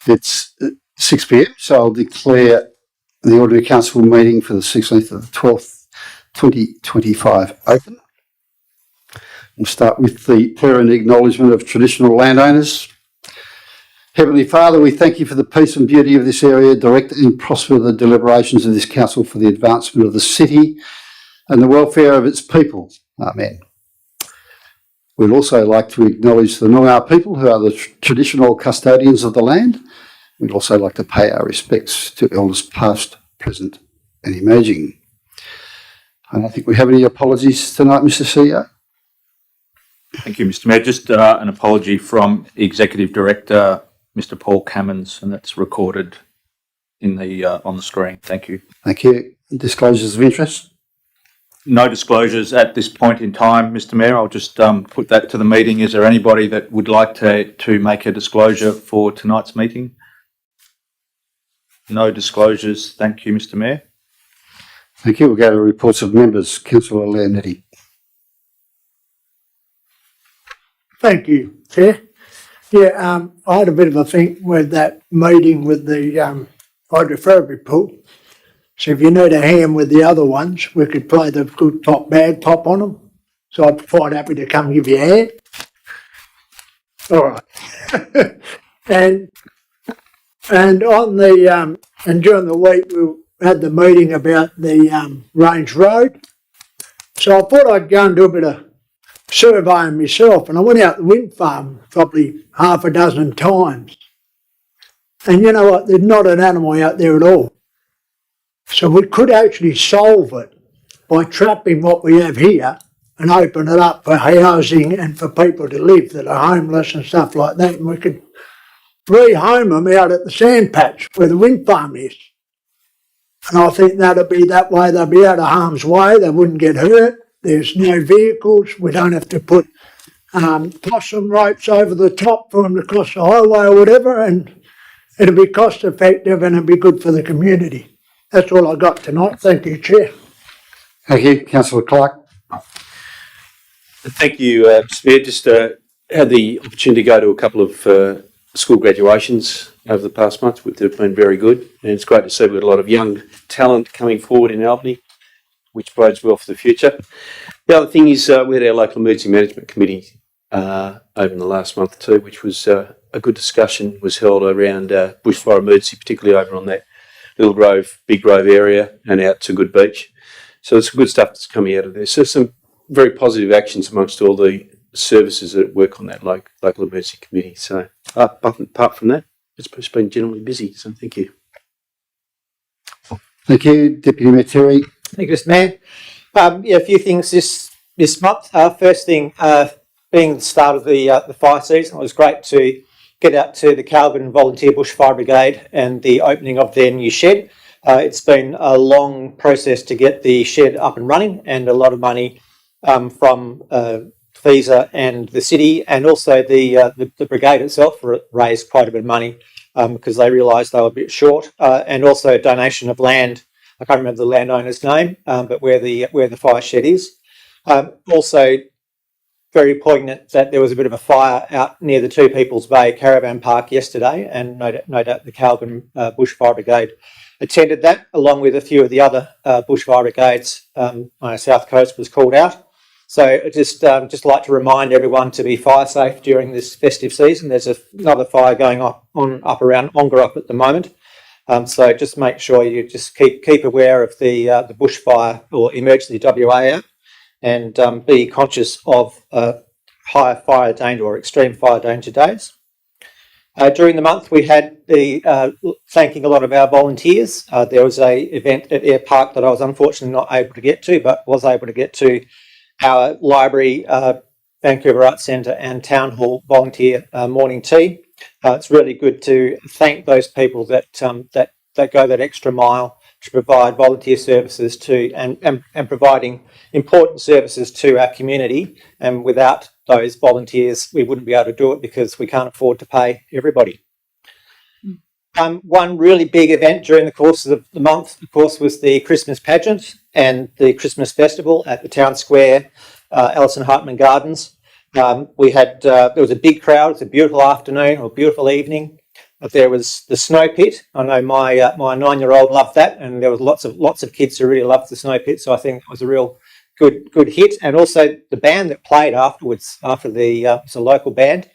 It's 6 p.m, so I'll declare the Ordinary Council meeting for the 16th of the 12th, 2025 open. We'll start with the prayer and acknowledgement of traditional landowners. Heavenly Father, we thank you for the peace and beauty of this area. Direct and prosper the deliberations of this council for the advancement of the city and the welfare of its people. Amen. We'd also like to acknowledge the Noongar people who are the traditional custodians of the land. We'd also like to pay our respects to elders past, present and emerging. I don't think we have any apologies tonight, Mr. CEO. Thank you, Mr. Mayor. Just an apology from Executive Director, Mr. Paul Cammons, and that's recorded in the on the screen. Thank you. Thank you. Disclosures of interest? No disclosures at this point in time, Mr. Mayor. I'll just put that to the meeting. Is there anybody that would like to make a disclosure for tonight's meeting? No disclosures. Thank you, Mr. Mayor. Thank you. We'll go to reports of members. Councillor Leonetti. Thank you, Chair. Yeah, I had a bit of a think with that meeting with the hydrotherapy pool. So if you need a hand with the other ones, we could play the good top, bad top on them. So I'd be quite happy to come give you a hand. All right. and on the and during the week we had the meeting about the Range Road. So I thought I'd go and do a bit of surveying myself, and I went out the wind farm probably half a dozen times. And you know what, there's not an animal out there at all. So we could actually solve it by trapping what we have here and open it up for housing and for people to live that are homeless and stuff like that. And we could rehome them out at the sand patch where the wind farm is. And I think that'll be that way, they'll be out of harm's way, they wouldn't get hurt. There's no vehicles. We don't have to put possum ropes over the top for them to cross the highway or whatever, and it'll be cost effective and it'll be good for the community. That's all I got tonight. Thank you, Chair. Thank you. Councillor Clark. Thank you, Mr. Mayor. Just had the opportunity to go to a couple of school graduations over the past month, which have been very good, and it's great to see we've got a lot of young talent coming forward in Albany, which bodes well for the future. The other thing is we had our local emergency management committee over in the last month too, which was a good discussion was held around bushfire emergency, particularly over on that Little Grove, Big Grove area and out to Good Beach. So there's some good stuff that's coming out of there. So some very positive actions amongst all the services that work on that local emergency committee. So apart from that, it's been generally busy. So thank you. Thank you. Deputy Mayor Terry. Thank you, Mr. Mayor. A few things this month. First thing, being the start of the fire season, it was great to get out to the Calvin Volunteer Bushfire Brigade and the opening of their new shed. It's been a long process to get the shed up and running, and a lot of money from FISA and the city, and also the brigade itself raised quite a bit of money because they realised they were a bit short, and also a donation of land. I can't remember the landowner's name, but where the fire shed is. Also, very poignant that there was a bit of a fire out near the Two People's Bay Caravan Park yesterday, and no doubt the Calvin Bushfire Brigade attended that, along with a few of the other bushfire brigades on our south coast was called out. So I just like to remind everyone to be fire safe during this festive season. There's another fire going on up around Ongarop at the moment. So just make sure you just keep aware of the bushfire or emergency WA app, and be conscious of higher fire danger or extreme fire danger days. During the month, we had the thanking a lot of our volunteers. There was a event at Air Park that I was unfortunately not able to get to, but was able to get to. Our library, Vancouver Arts Centre and Town Hall volunteer morning tea. It's really good to thank those people that go that extra mile to provide volunteer services to and providing important services to our community. And without those volunteers, we wouldn't be able to do it because we can't afford to pay everybody. One really big event during the course of the month, of course, was the Christmas pageant and the Christmas festival at the Town Square, Alison Hartman Gardens. There was a big crowd. It's a beautiful afternoon or beautiful evening. There was the snow pit. I know my 9-year-old loved that, and there was lots of kids who really loved the snow pit. So I think it was a real good hit. And also the band that played afterwards, after it's a local band.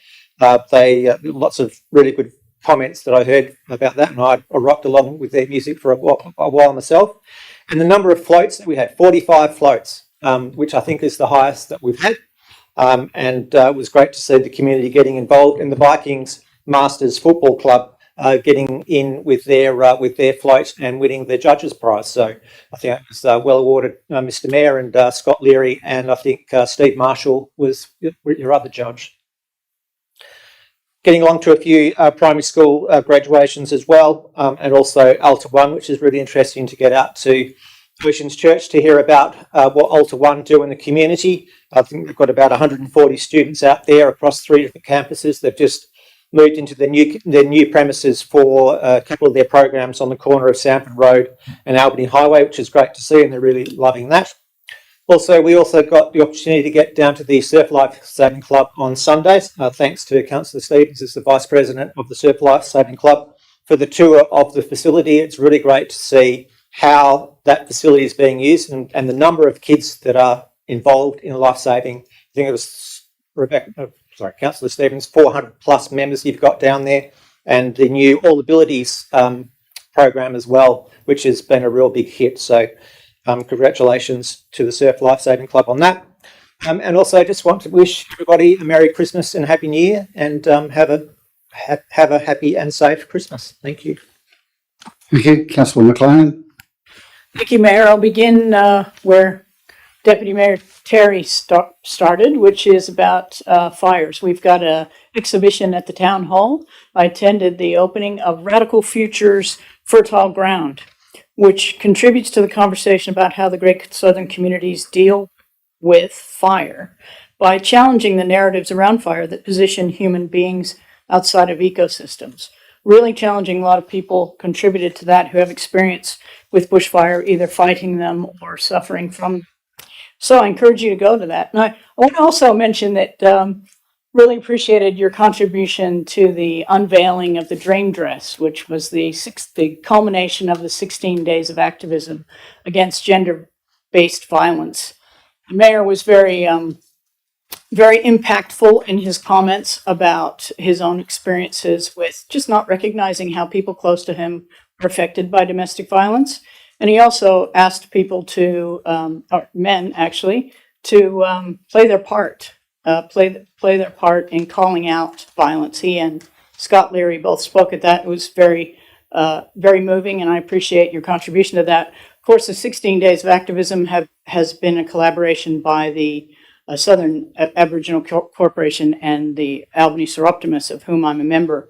They lots of really good comments that I heard about that, and I rocked along with their music for a while myself. And the number of floats that we had, 45 floats, which I think is the highest that we've had. And it was great to see the community getting involved, and the Vikings Masters Football Club getting in with their float and winning the judges' prize. So I think it was well awarded, Mr. Mayor and Scott Leary, and I think Steve Marshall was your other judge. Getting along to a few primary school graduations as well, and also Alta One, which is really interesting to get out to Oceans Church to hear about what Alta One do in the community. I think they've got about 140 students out there across 3 different campuses. They've just moved into their new premises for a couple of their programs on the corner of Sanford Road and Albany Highway, which is great to see, and they're really loving that. Also, we also got the opportunity to get down to the Surf Life Saving Club on Sundays, thanks to Councillor Stevens as the Vice President of the Surf Life Saving Club for the tour of the facility. It's really great to see how that facility is being used and the number of kids that are involved in life saving. I think it was Councillor Stevens, 400 plus members you've got down there, and the new All Abilities program as well, which has been a real big hit. So congratulations to the Surf Life Saving Club on that. And also just want to wish everybody a Merry Christmas and Happy New Year, and have a happy and safe Christmas. Thank you. Thank you. Councillor McLean. Thank you, Mayor. I'll begin where Deputy Mayor Terry started, which is about fires. We've got an exhibition at the Town Hall. I attended the opening of Radical Futures Fertile Ground, which contributes to the conversation about how the Great Southern communities deal with fire by challenging the narratives around fire that position human beings outside of ecosystems. Really challenging. A lot of people contributed to that who have experience with bushfire, either fighting them or suffering from them. So I encourage you to go to that. And I want to also mention that really appreciated your contribution to the unveiling of the Dream Dress, which was the culmination of the 16 days of activism against gender-based violence. The mayor was very impactful in his comments about his own experiences with just not recognizing how people close to him are affected by domestic violence. And he also asked people to, or men actually, to play their part, play their part in calling out violence. He and Scott Leary both spoke at that. It was very moving, and I appreciate your contribution to that. Of course, the 16 days of activism has been a collaboration by the Southern Aboriginal Corporation and the Albany Soroptimist, of whom I'm a member.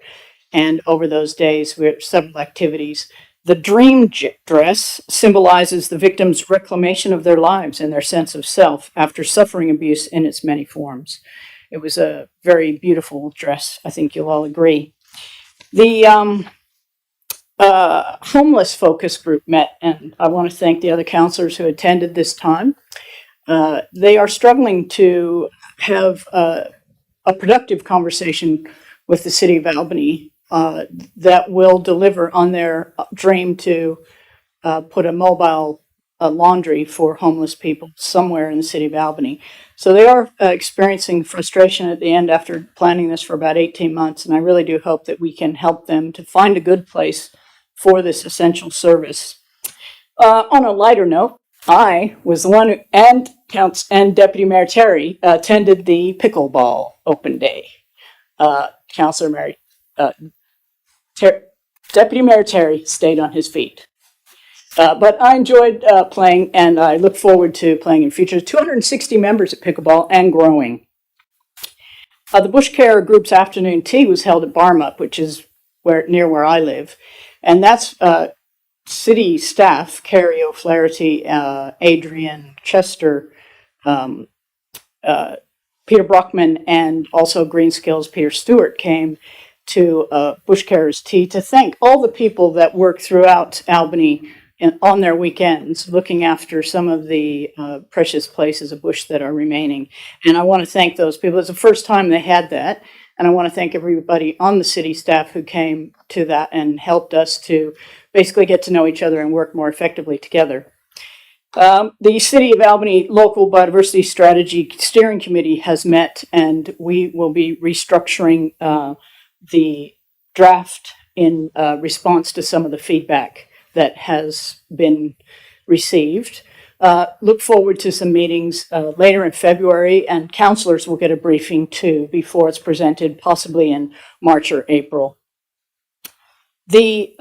And over those days, we had several activities. The dream dress symbolizes the victim's reclamation of their lives and their sense of self after suffering abuse in its many forms. It was a very beautiful dress. I think you'll all agree. The homeless focus group met, and I want to thank the other councillors who attended this time. They are struggling to have a productive conversation with the City of Albany that will deliver on their dream to put a mobile laundry for homeless people somewhere in the City of Albany. So they are experiencing frustration at the end after planning this for about 18 months, and I really do hope that we can help them to find a good place for this essential service. On a lighter note, I was the one who, and Deputy Mayor Terry attended the pickleball open day. Councillor Mary, Deputy Mayor Terry stayed on his feet. But I enjoyed playing, and I look forward to playing in future. 260 members at pickleball and growing. The Bush Care Group's afternoon tea was held at Barmup, which is near where I live. And that's city staff, Carrie O'Flaherty, Adrian Chester, Peter Brockman, and also Green Skills Peter Stewart came to Bush Care's Tea to thank all the people that work throughout Albany on their weekends, looking after some of the precious places of bush that are remaining. And I want to thank those people. It's the first time they had that. And I want to thank everybody on the city staff who came to that and helped us to basically get to know each other and work more effectively together. The City of Albany Local Biodiversity Strategy Steering Committee has met, and we will be restructuring the draft in response to some of the feedback that has been received. Look forward to some meetings later in February, and councillors will get a briefing too before it's presented, possibly in March or April. The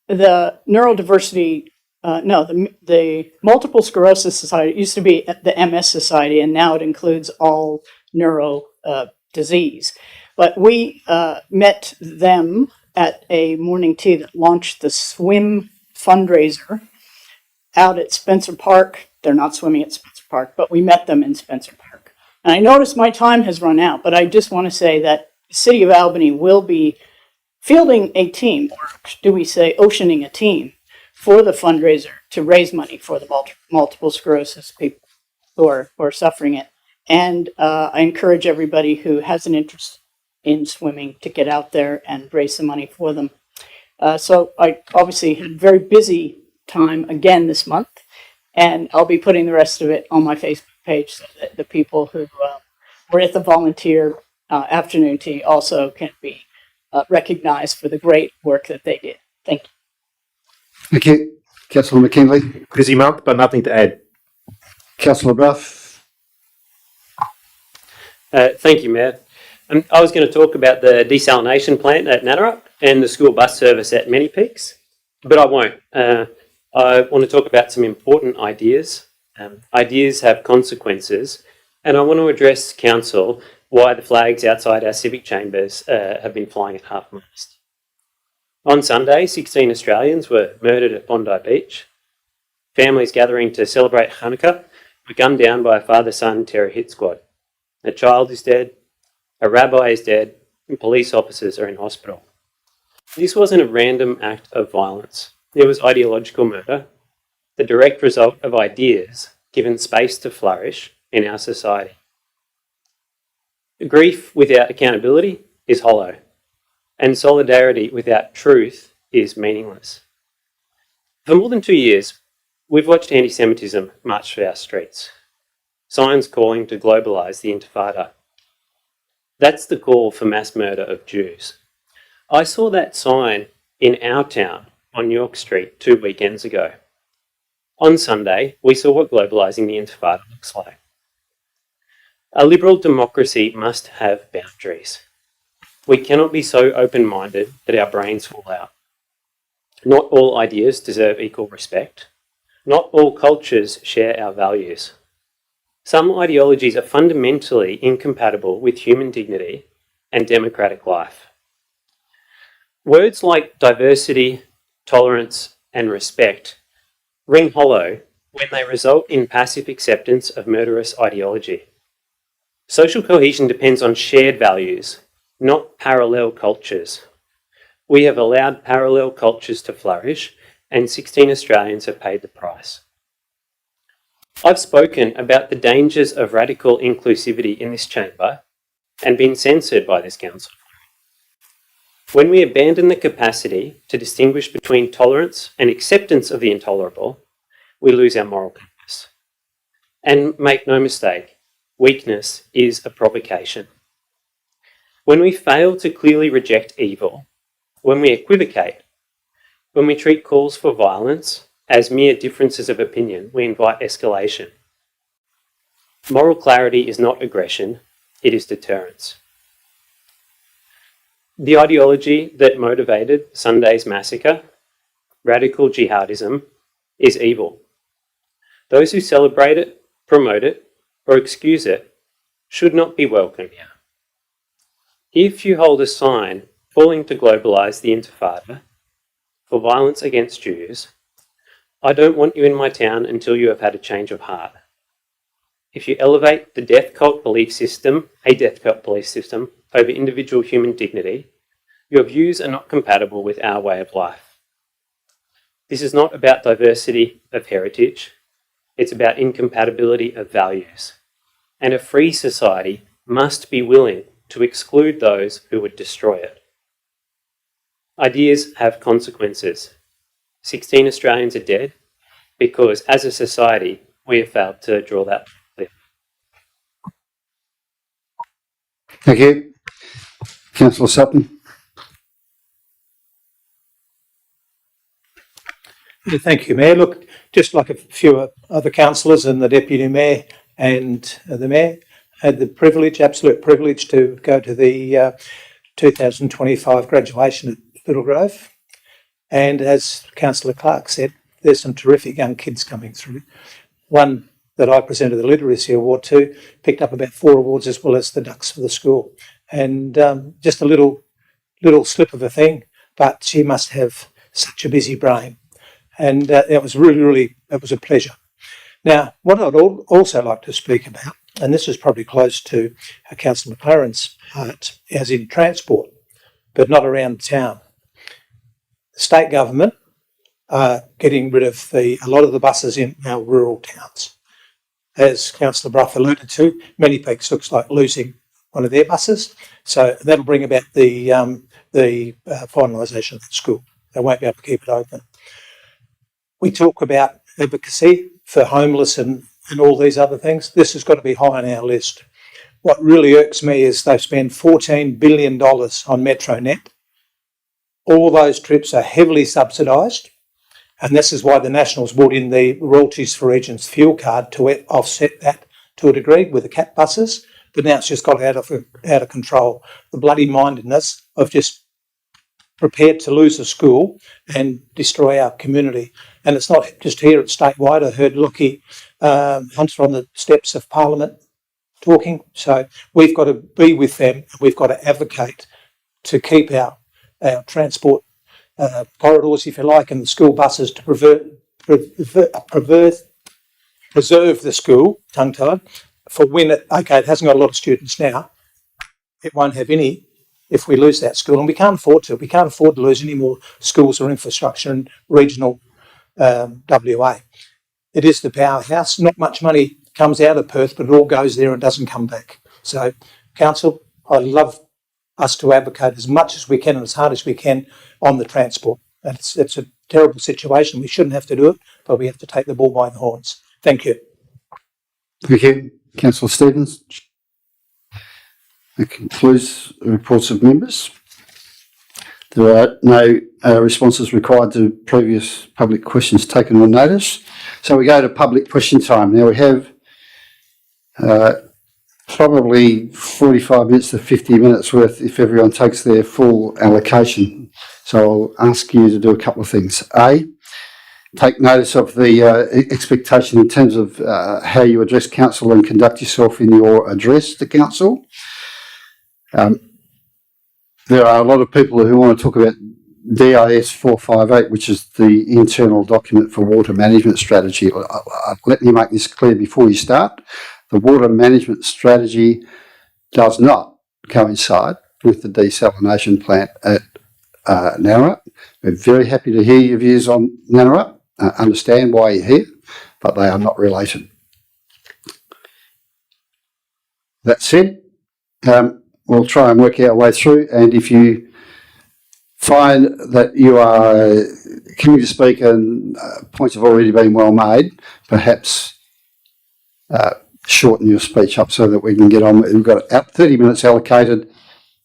neurodiversity, the Multiple Sclerosis Society, it used to be the MS Society, and now it includes all neuro disease. But we met them at a morning tea that launched the swim fundraiser out at Spencer Park. They're not swimming at Spencer Park, but we met them in Spencer Park. And I notice my time has run out, but I just want to say that the City of Albany will be fielding a team, or do we say oceaning a team, for the fundraiser to raise money for the multiple sclerosis people who are suffering it. And I encourage everybody who has an interest in swimming to get out there and raise some money for them. So I obviously had a very busy time again this month, and I'll be putting the rest of it on my Facebook page so that the people who were at the volunteer afternoon tea also can be recognized for the great work that they did. Thank you. Thank you. Councillor McKinley. Busy month, but nothing to add. Councillor Bruff. Thank you, Mayor. I was going to talk about the desalination plant at Natterup and the school bus service at Many Peaks, but I won't. I want to talk about some important ideas. Ideas have consequences, and I want to address Council why the flags outside our civic chambers have been flying at half-mast. On Sunday, 16 Australians were murdered at Bondi Beach. Families gathering to celebrate Hanukkah were gunned down by a father-son terror hit squad. A child is dead, a rabbi is dead, and police officers are in hospital. This wasn't a random act of violence. It was ideological murder, the direct result of ideas given space to flourish in our society. Grief without accountability is hollow, and solidarity without truth is meaningless. For more than 2 years, we've watched anti-Semitism march through our streets, signs calling to globalise the Intifada. That's the call for mass murder of Jews. I saw that sign in our town on York Street 2 weekends ago. On Sunday, we saw what globalising the Intifada looks like. A liberal democracy must have boundaries. We cannot be so open-minded that our brains fall out. Not all ideas deserve equal respect. Not all cultures share our values. Some ideologies are fundamentally incompatible with human dignity and democratic life. Words like diversity, tolerance, and respect ring hollow when they result in passive acceptance of murderous ideology. Social cohesion depends on shared values, not parallel cultures. We have allowed parallel cultures to flourish, and 16 Australians have paid the price. I've spoken about the dangers of radical inclusivity in this chamber and been censored by this council. When we abandon the capacity to distinguish between tolerance and acceptance of the intolerable, we lose our moral compass. And make no mistake, weakness is a provocation. When we fail to clearly reject evil, when we equivocate, when we treat calls for violence as mere differences of opinion, we invite escalation. Moral clarity is not aggression, it is deterrence. The ideology that motivated Sunday's massacre, radical jihadism, is evil. Those who celebrate it, promote it, or excuse it should not be welcome here. If you hold a sign calling to globalise the Intifada for violence against Jews, I don't want you in my town until you have had a change of heart. If you elevate the death cult belief system, over individual human dignity, your views are not compatible with our way of life. This is not about diversity of heritage, it's about incompatibility of values. And a free society must be willing to exclude those who would destroy it. Ideas have consequences. 16 Australians are dead because, as a society, we have failed to draw that clear. Thank you. Councillor Sutton. Yeah, thank you, Mayor. Look, just like a few other councillors and the Deputy Mayor and the Mayor, had the privilege, absolute privilege, to go to the 2025 graduation at Little Grove. And as Councillor Clark said, there's some terrific young kids coming through. One that I presented the Literacy Award to picked up about 4 awards, as well as the Ducks for the school. And just a little slip of a thing, but she must have such a busy brain. And it was really, it was a pleasure. Now, what I'd also like to speak about, and this is probably close to Councillor McLaren's part, as in transport, but not around town. The state government are getting rid of a lot of the buses in our rural towns. As Councillor Brough alluded to, Many Peaks looks like losing one of their buses, so that'll bring about the finalisation of the school. They won't be able to keep it open. We talk about advocacy for homeless and all these other things. This has got to be high on our list. What really irks me is they spend $14 billion on MetroNet. All those trips are heavily subsidised, and this is why the Nationals brought in the royalties for Regions fuel card to offset that to a degree with the CAT buses, but now it's just got out of control. The bloody mindedness of just prepared to lose a school and destroy our community. And it's not just here, it's statewide. I heard Lockie Hunter on the steps of Parliament talking. So we've got to be with them. We've got to advocate to keep our transport corridors, if you like, and the school buses to preserve the school, tongue-tied, for when it hasn't got a lot of students now. It won't have any if we lose that school, and we can't afford to. We can't afford to lose any more schools or infrastructure in regional WA. It is the powerhouse. Not much money comes out of Perth, but it all goes there and doesn't come back. So, Council, I'd love us to advocate as much as we can and as hard as we can on the transport. It's a terrible situation. We shouldn't have to do it, but we have to take the bull by the horns. Thank you. Thank you. Councillor Stevens. That concludes the reports of members. There are no responses required to previous public questions taken on notice. So we go to public question time. Now we have probably 45 minutes to 50 minutes worth if everyone takes their full allocation. So I'll ask you to do a couple of things. A, take notice of the expectation in terms of how you address council and conduct yourself in your address to council. There are a lot of people who want to talk about DIS 458, which is the internal document for water management strategy. Let me make this clear before you start. The water management strategy does not coincide with the desalination plant at Nannerrup. We're very happy to hear your views on Nannerrup, understand why you're here, but they are not related. That said, we'll try and work our way through, and if you find that you are coming to speak and points have already been well made, perhaps shorten your speech up so that we can get on. We've got 30 minutes allocated,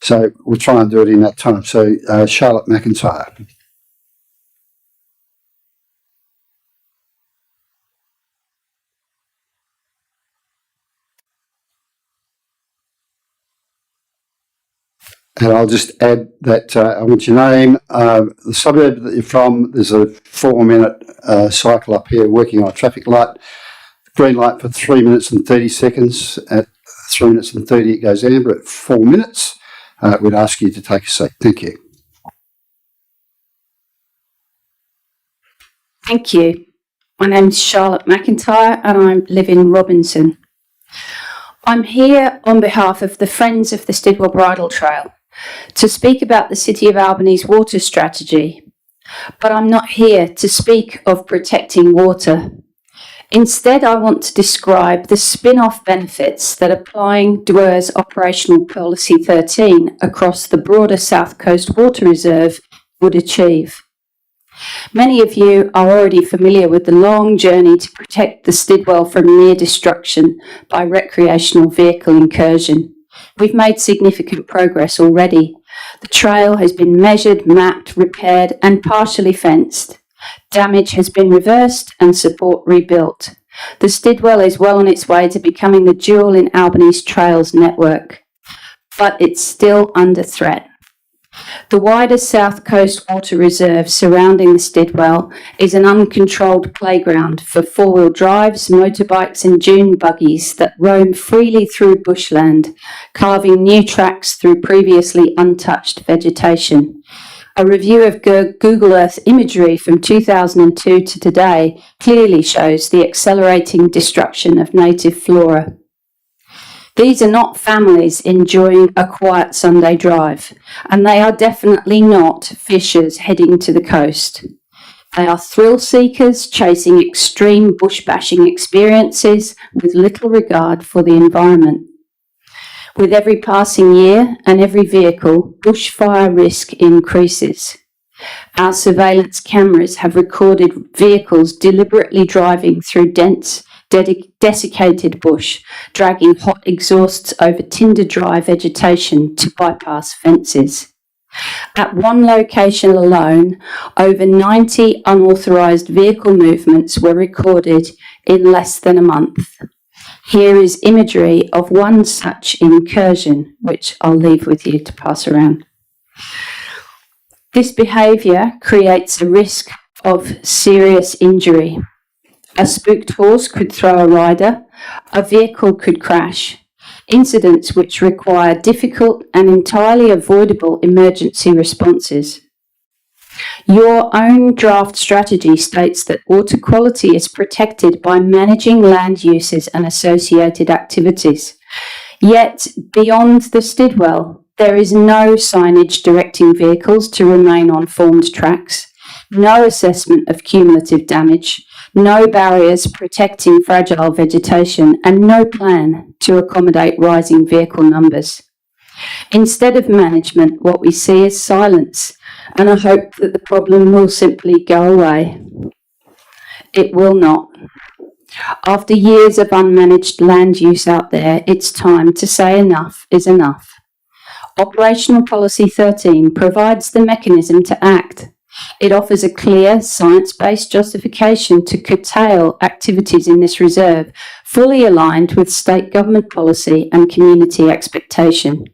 so we'll try and do it in that time. So Charlotte McIntyre. And I'll just add that I want your name, the suburb that you're from. There's a 4-minute cycle up here working on a traffic light. Green light for 3 minutes and 30 seconds. At 3 minutes and 30 it goes amber. At 4 minutes we'd ask you to take a seat. Thank you. Thank you. My name's Charlotte McIntyre and I live in Robinson. I'm here on behalf of the Friends of the Stidwell Bridle Trail to speak about the City of Albany's water strategy, but I'm not here to speak of protecting water. Instead, I want to describe the spin-off benefits that applying DWER's Operational Policy 13 across the broader South Coast Water Reserve would achieve. Many of you are already familiar with the long journey to protect the Stidwell from near destruction by recreational vehicle incursion. We've made significant progress already. The trail has been measured, mapped, repaired, and partially fenced. Damage has been reversed and support rebuilt. The Stidwell is well on its way to becoming the jewel in Albany's trails network, but it's still under threat. The wider South Coast Water Reserve surrounding the Stidwell is an uncontrolled playground for four-wheel drives, motorbikes and dune buggies that roam freely through bushland, carving new tracks through previously untouched vegetation. A review of Google Earth imagery from 2002 to today clearly shows the accelerating destruction of native flora. These are not families enjoying a quiet Sunday drive, and they are definitely not fishers heading to the coast. They are thrill seekers chasing extreme bush-bashing experiences with little regard for the environment. With every passing year and every vehicle, bushfire risk increases. Our surveillance cameras have recorded vehicles deliberately driving through dense, desiccated bush, dragging hot exhausts over tinder-dry vegetation to bypass fences. At one location alone, over 90 unauthorised vehicle movements were recorded in less than a month. Here is imagery of one such incursion, which I'll leave with you to pass around. This behaviour creates a risk of serious injury. A spooked horse could throw a rider, a vehicle could crash, incidents which require difficult and entirely avoidable emergency responses. Your own draft strategy states that water quality is protected by managing land uses and associated activities. Yet, beyond the Stidwell, there is no signage directing vehicles to remain on formed tracks, no assessment of cumulative damage, no barriers protecting fragile vegetation, and no plan to accommodate rising vehicle numbers. Instead of management, what we see is silence, and I hope that the problem will simply go away. It will not. After years of unmanaged land use out there, it's time to say enough is enough. Operational Policy 13 provides the mechanism to act. It offers a clear, science-based justification to curtail activities in this reserve, fully aligned with state government policy and community expectation.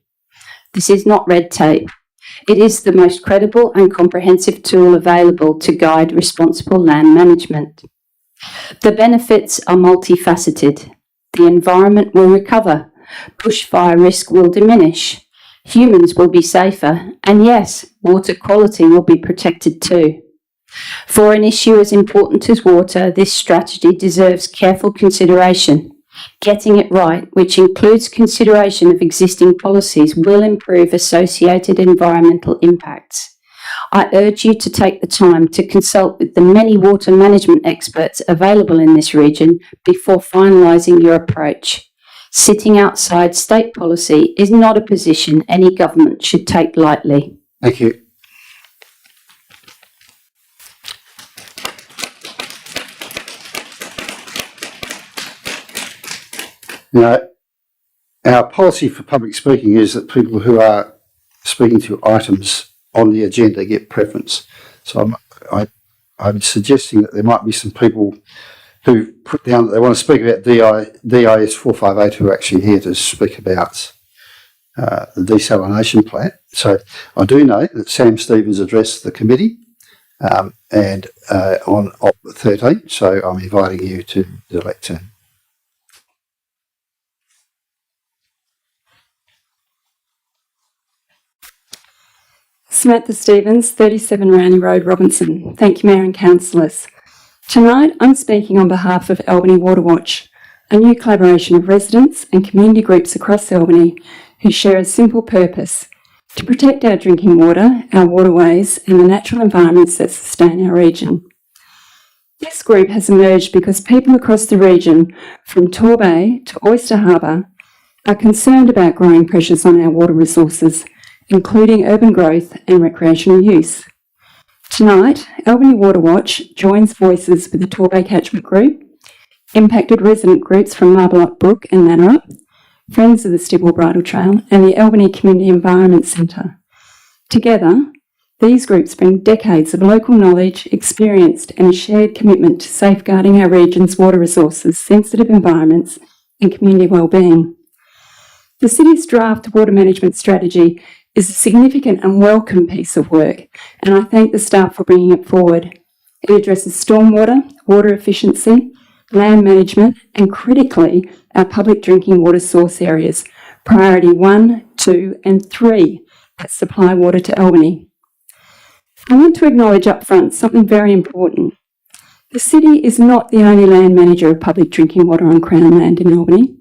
This is not red tape. It is the most credible and comprehensive tool available to guide responsible land management. The benefits are multifaceted. The environment will recover, bushfire risk will diminish, humans will be safer, and yes, water quality will be protected too. For an issue as important as water, this strategy deserves careful consideration. Getting it right, which includes consideration of existing policies, will improve associated environmental impacts. I urge you to take the time to consult with the many water management experts available in this region before finalising your approach. Sitting outside state policy is not a position any government should take lightly. Thank you. Now, our policy for public speaking is that people who are speaking to items on the agenda get preference. So I'm suggesting that there might be some people who put down that they want to speak about DIS 458 who are actually here to speak about the desalination plant. So I do know that Sam Stevens addressed the committee and on Op 13, so I'm inviting you to the lectern. Samantha Stevens, 37 Rowney Road, Robinson. Thank you, Mayor and Councillors. Tonight, I'm speaking on behalf of Albany Water Watch, a new collaboration of residents and community groups across Albany who share a simple purpose: to protect our drinking water, our waterways, and the natural environments that sustain our region. This group has emerged because people across the region, from Torbay to Oyster Harbour, are concerned about growing pressures on our water resources, including urban growth and recreational use. Tonight, Albany Water Watch joins voices with the Torbay Catchment Group, impacted resident groups from Marblot Brook and Mannerup, Friends of the Stibble Bridle Trail and the Albany Community Environment Centre. Together, these groups bring decades of local knowledge, experience and a shared commitment to safeguarding our region's water resources, sensitive environments and community wellbeing. The City's draft water management strategy is a significant and welcome piece of work, and I thank the staff for bringing it forward. It addresses stormwater, water efficiency, land management and, critically, our public drinking water source areas, priority 1, 2 and 3 that supply water to Albany. I want to acknowledge up front something very important. The City is not the only land manager of public drinking water on Crown land in Albany.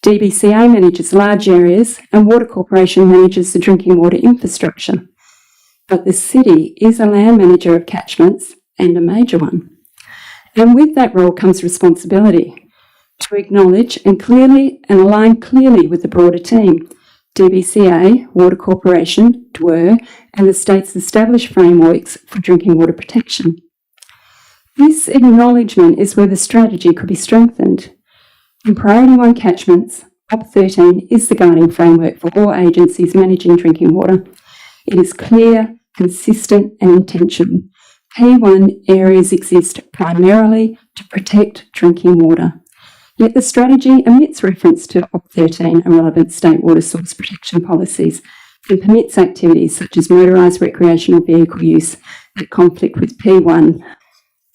DBCA manages large areas and Water Corporation manages the drinking water infrastructure. But the City is a land manager of catchments and a major one. And with that role comes responsibility to acknowledge and align clearly with the broader team, DBCA, Water Corporation, DWER, and the state's established frameworks for drinking water protection. This acknowledgement is where the strategy could be strengthened. In Priority 1 catchments, OP 13 is the guiding framework for all agencies managing drinking water. It is clear, consistent and intentional. P1 areas exist primarily to protect drinking water. Yet the strategy omits reference to OP 13 and relevant state water source protection policies and permits activities such as motorised recreational vehicle use that conflict with P1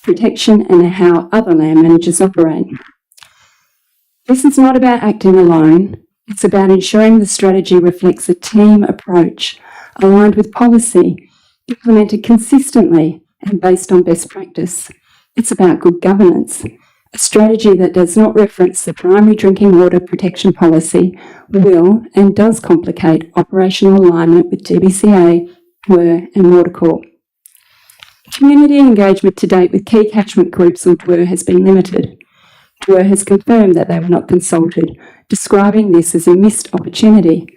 protection and how other land managers operate. This is not about acting alone. It's about ensuring the strategy reflects a team approach aligned with policy, implemented consistently and based on best practice. It's about good governance. A strategy that does not reference the primary drinking water protection policy will and does complicate operational alignment with DBCA, DWER and Watercorp. Community engagement to date with key catchment groups or DWER has been limited. DWER has confirmed that they were not consulted, describing this as a missed opportunity.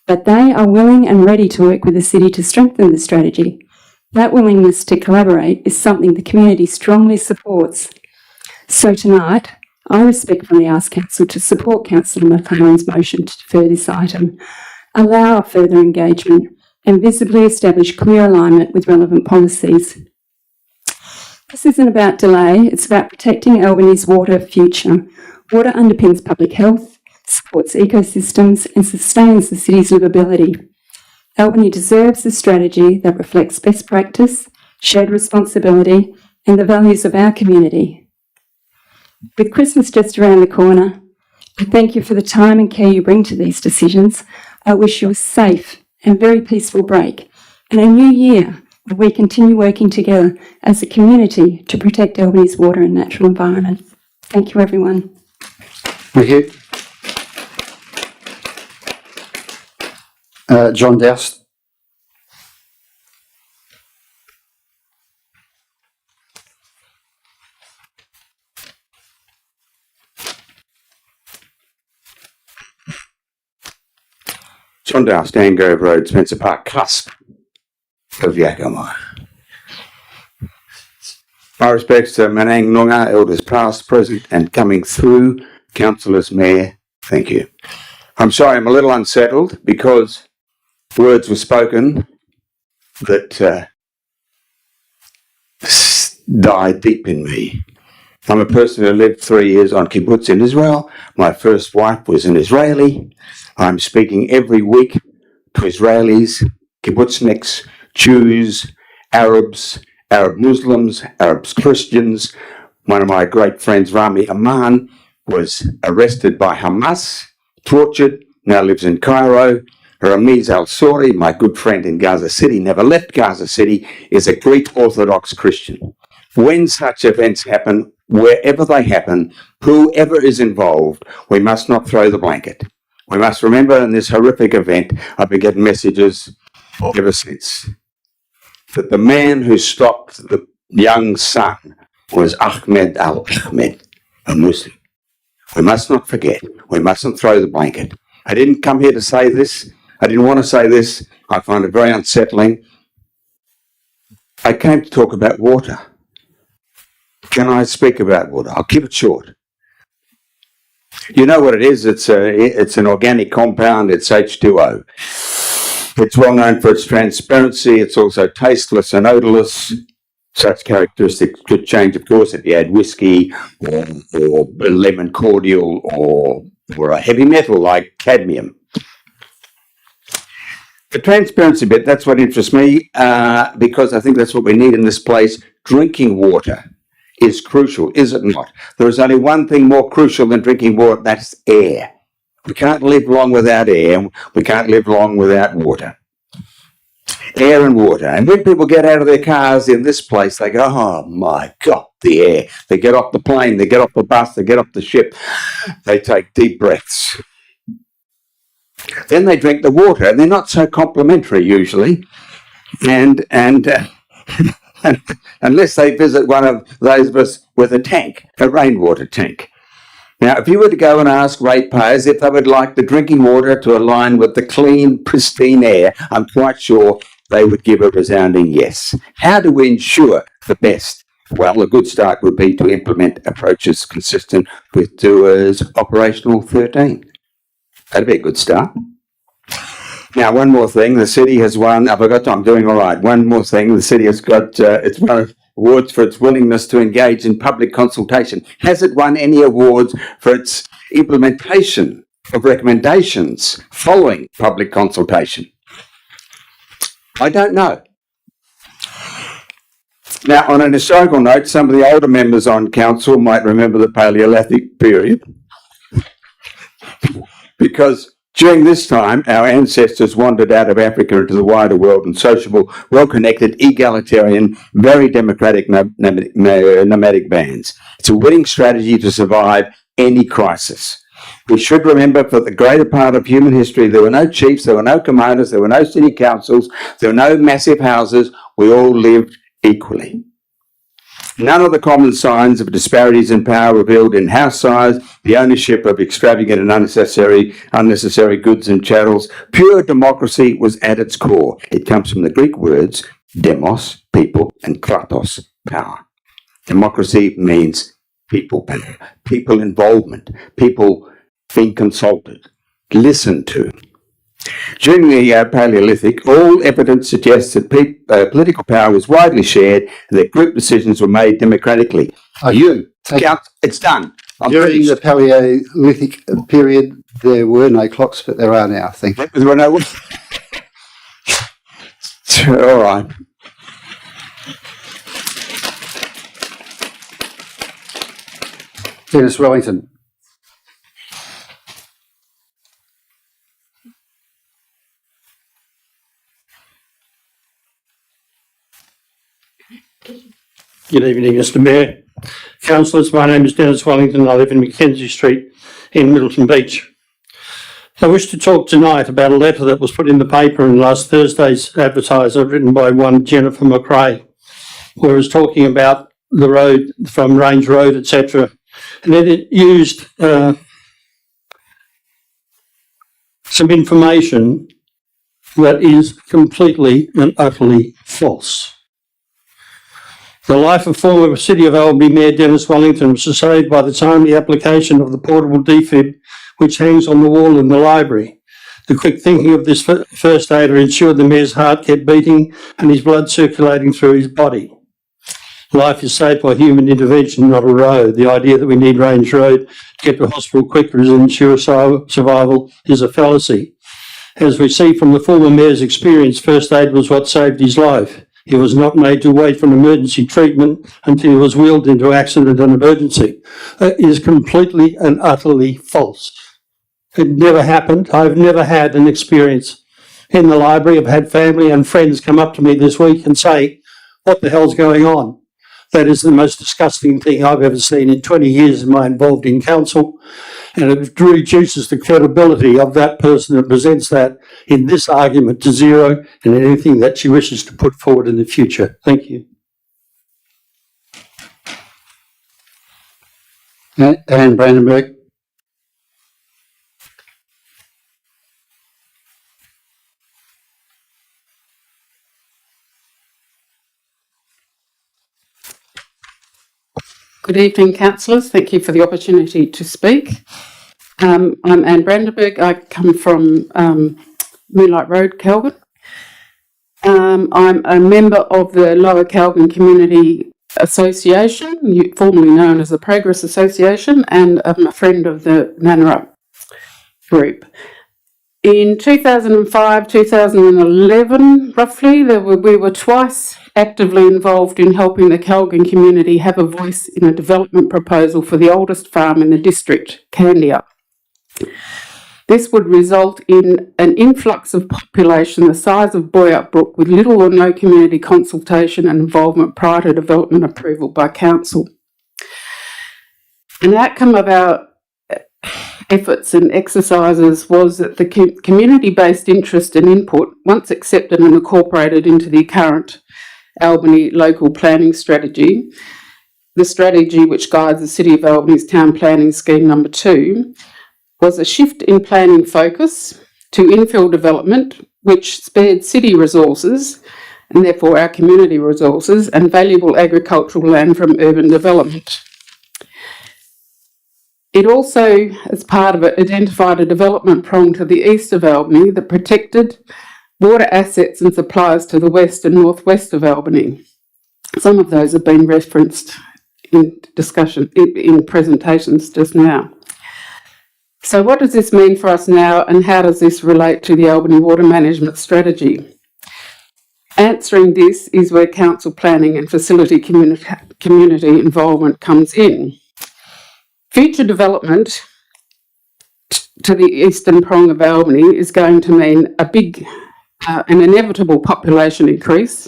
But they are willing and ready to work with the City to strengthen the strategy. That willingness to collaborate is something the community strongly supports. So tonight, I respectfully ask Council to support Councillor McLaren's motion to defer this item, allow further engagement and visibly establish clear alignment with relevant policies. This isn't about delay, it's about protecting Albany's water future. Water underpins public health, supports ecosystems and sustains the city's livability. Albany deserves a strategy that reflects best practice, shared responsibility and the values of our community. With Christmas just around the corner, I thank you for the time and care you bring to these decisions. I wish you a safe and very peaceful break and a new year where we continue working together as a community to protect Albany's water and natural environment. Thank you, everyone. Thank you. John Doust. John Doust, Dangrove Road, Spencer Park, cusp of Yakima. My respects to Manang Nunga, elders past, present and coming through, councillors, mayor, thank you. I'm sorry, I'm a little unsettled because words were spoken that died deep in me. I'm a person who lived 3 years on kibbutz in Israel. My first wife was an Israeli. I'm speaking every week to Israelis, kibbutzniks, Jews, Arabs, Arab Muslims, Arab Christians. One of my great friends, Rami Aman, was arrested by Hamas, tortured, now lives in Cairo. Ramiz al-Suri, my good friend in Gaza City, never left Gaza City, is a Greek Orthodox Christian. When such events happen, wherever they happen, whoever is involved, we must not throw the blanket. We must remember in this horrific event, I've been getting messages ever since, that the man who stopped the young son was Ahmed al-Ahmed, a Muslim. We must not forget. We mustn't throw the blanket. I didn't come here to say this. I didn't want to say this. I find it very unsettling. I came to talk about water. Can I speak about water? I'll keep it short. You know what it is? It's an organic compound. It's H2O. It's well known for its transparency. It's also tasteless and odourless. Such characteristics could change, of course, if you add whiskey or lemon cordial or a heavy metal like cadmium. The transparency bit, that's what interests me, because I think that's what we need in this place. Drinking water is crucial, is it not? There is only one thing more crucial than drinking water, that's air. We can't live long without air. We can't live long without water. Air and water. And when people get out of their cars in this place, they go, oh my God, the air. They get off the plane, they get off the bus, they get off the ship. They take deep breaths. Then they drink the water, and they're not so complimentary usually. And unless they visit one of those of us with a tank, a rainwater tank. Now, if you were to go and ask ratepayers if they would like the drinking water to align with the clean, pristine air, I'm quite sure they would give a resounding yes. How do we ensure the best? Well, a good start would be to implement approaches consistent with DOER's Operational 13. That'd be a good start. Now, one more thing. The city has won, I forgot, I'm doing all right. One more thing. The city has got, it's won awards for its willingness to engage in public consultation. Has it won any awards for its implementation of recommendations following public consultation? I don't know. Now, on an historical note, some of the older members on council might remember the Paleolithic period, because during this time, our ancestors wandered out of Africa into the wider world in sociable, well-connected, egalitarian, very democratic nomadic bands. It's a winning strategy to survive any crisis. We should remember for the greater part of human history, there were no chiefs, there were no commanders, there were no city councils, there were no massive houses. We all lived equally. None of the common signs of disparities in power revealed in house size, the ownership of extravagant and unnecessary goods and chattels. Pure democracy was at its core. It comes from the Greek words demos, people, and kratos, power. Democracy means people power, people involvement, people being consulted, listened to. During the Paleolithic, all evidence suggests that political power was widely shared and that group decisions were made democratically. It's done. During the Paleolithic period, there were no clocks, but there are now. Thank you. There were no. All right. Dennis Wellington. Good evening, Mr. Mayor. Councillors, my name is Dennis Wellington. I live in Mackenzie Street in Middleton Beach. I wish to talk tonight about a letter that was put in the paper in last Thursday's Advertiser, written by one Jennifer McRae, where it was talking about the road from Range Road, etc. And then it used some information that is completely and utterly false. The life of former City of Albany Mayor Dennis Wellington was saved by the timely application of the portable defib which hangs on the wall in the library. The quick thinking of this first aider ensured the Mayor's heart kept beating and his blood circulating through his body. Life is saved by human intervention, not a road. The idea that we need Range Road to get to hospital quicker and ensure survival is a fallacy. As we see from the former Mayor's experience, first aid was what saved his life. He was not made to wait for an emergency treatment until he was wheeled into accident and emergency. That is completely and utterly false. It never happened. I've never had an experience in the library. I've had family and friends come up to me this week and say, what the hell's going on? That is the most disgusting thing I've ever seen in 20 years of my involved in council, and it reduces the credibility of that person that presents that in this argument to zero and anything that she wishes to put forward in the future. Thank you. Anne Brandenburg. Good evening, councillors. Thank you for the opportunity to speak. I'm Anne Brandenburg. I come from Moonlight Road, Calvin. I'm a member of the Lower Calvin Community Association, formerly known as the Progress Association, and I'm a friend of the Nanarup group. In 2005, 2011, roughly, we were twice actively involved in helping the Calvin community have a voice in a development proposal for the oldest farm in the district, Candia. This would result in an influx of population the size of Boyup Brook with little or no community consultation and involvement prior to development approval by council. An outcome of our efforts and exercises was that the community-based interest and input, once accepted and incorporated into the current Albany local planning strategy, the strategy which guides the City of Albany's Town Planning Scheme number 2, was a shift in planning focus to infill development, which spared city resources, and therefore our community resources, and valuable agricultural land from urban development. It also, as part of it, identified a development prong to the east of Albany that protected water assets and supplies to the west and northwest of Albany. Some of those have been referenced in discussion, in presentations just now. So what does this mean for us now, and how does this relate to the Albany water management strategy? Answering this is where council planning and facility community involvement comes in. Future development to the eastern prong of Albany is going to mean a big, an inevitable population increase,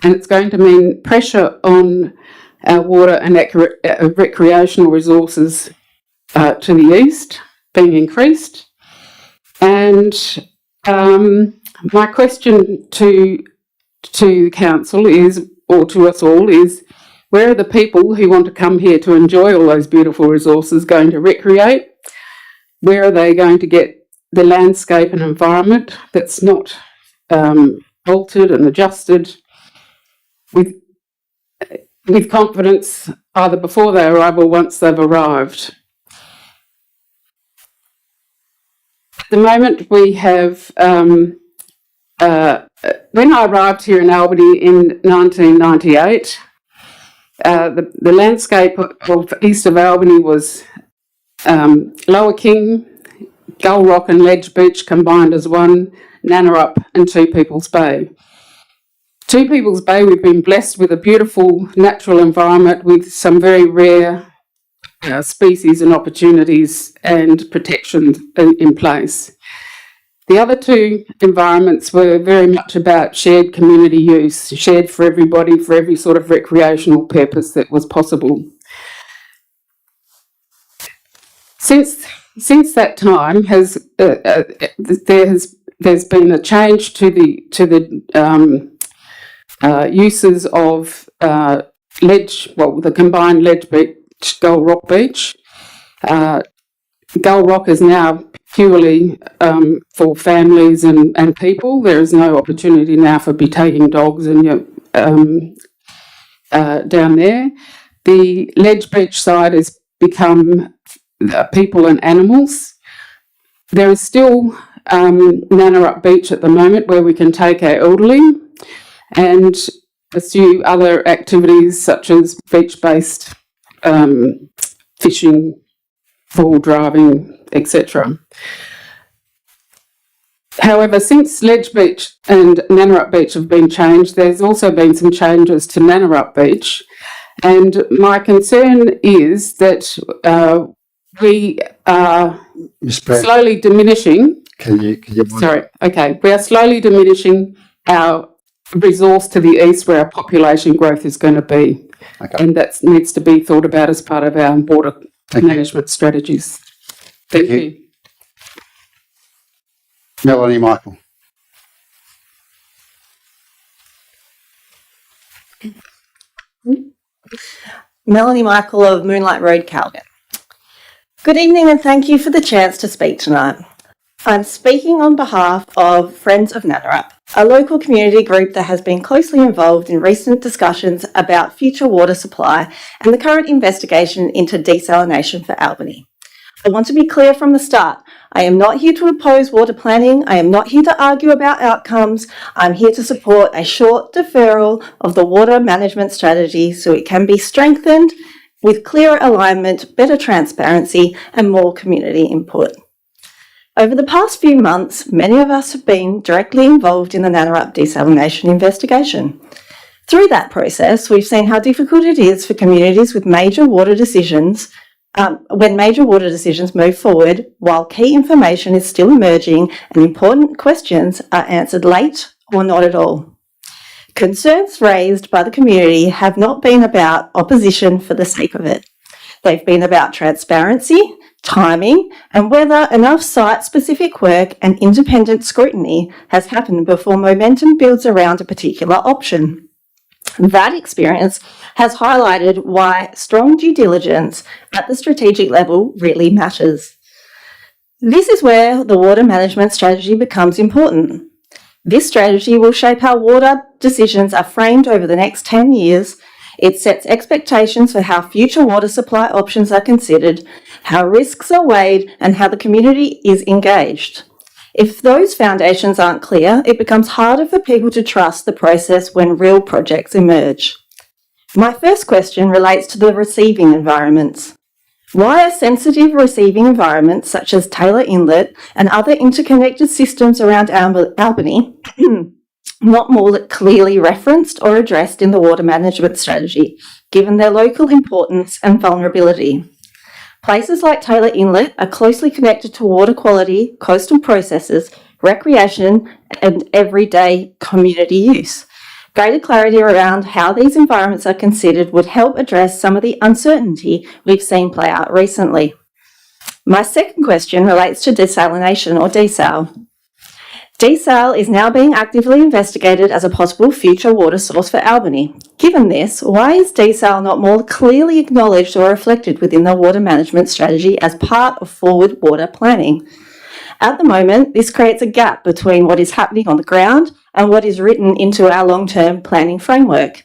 and it's going to mean pressure on our water and recreational resources to the east being increased. And my question to the council is, or to us all, is where are the people who want to come here to enjoy all those beautiful resources going to recreate? Where are they going to get the landscape and environment that's not altered and adjusted with confidence either before they arrive or once they've arrived? At the moment we have, when I arrived here in Albany in 1998, the landscape of east of Albany was Lower King, Gull Rock and Ledge Beach combined as one, Nanarup and Two People's Bay. Two People's Bay, we've been blessed with a beautiful natural environment with some very rare species and opportunities and protections in place. The other two environments were very much about shared community use, shared for everybody, for every sort of recreational purpose that was possible. Since that time, there's been a change to the uses of the combined Ledge Beach, Gull Rock Beach. Gull Rock is now purely for families and people. There is no opportunity now for taking dogs and down there. The Ledge Beach side has become people and animals. There is still Nanarup Beach at the moment where we can take our elderly and pursue other activities such as beach-based fishing, pool driving, etc. However, since Ledge Beach and Nanarup Beach have been changed, there's also been some changes to Nanarup Beach, and my concern is that we are slowly diminishing. We are slowly diminishing our resource to the east where our population growth is going to be, and that needs to be thought about as part of our water management strategies. Thank you. Melanie Michael. Melanie Michael of Moonlight Road, Calgary. Good evening and thank you for the chance to speak tonight. I'm speaking on behalf of Friends of Nannarup, a local community group that has been closely involved in recent discussions about future water supply and the current investigation into desalination for Albany. I want to be clear from the start. I am not here to oppose water planning. I am not here to argue about outcomes. I'm here to support a short deferral of the water management strategy so it can be strengthened with clearer alignment, better transparency, and more community input. Over the past few months, many of us have been directly involved in the Nannarup desalination investigation. Through that process, we've seen how difficult it is for communities with major water decisions when major water decisions move forward while key information is still emerging and important questions are answered late or not at all. Concerns raised by the community have not been about opposition for the sake of it. They've been about transparency, timing, and whether enough site-specific work and independent scrutiny has happened before momentum builds around a particular option. That experience has highlighted why strong due diligence at the strategic level really matters. This is where the water management strategy becomes important. This strategy will shape how water decisions are framed over the next 10 years. It sets expectations for how future water supply options are considered, how risks are weighed, and how the community is engaged. If those foundations aren't clear, it becomes harder for people to trust the process when real projects emerge. My first question relates to the receiving environments. Why are sensitive receiving environments such as Taylor Inlet and other interconnected systems around Albany not more clearly referenced or addressed in the water management strategy, given their local importance and vulnerability? Places like Taylor Inlet are closely connected to water quality, coastal processes, recreation, and everyday community use. Greater clarity around how these environments are considered would help address some of the uncertainty we've seen play out recently. My second question relates to desalination or desal. Desal is now being actively investigated as a possible future water source for Albany. Given this, why is desal not more clearly acknowledged or reflected within the water management strategy as part of forward water planning? At the moment, this creates a gap between what is happening on the ground and what is written into our long-term planning framework.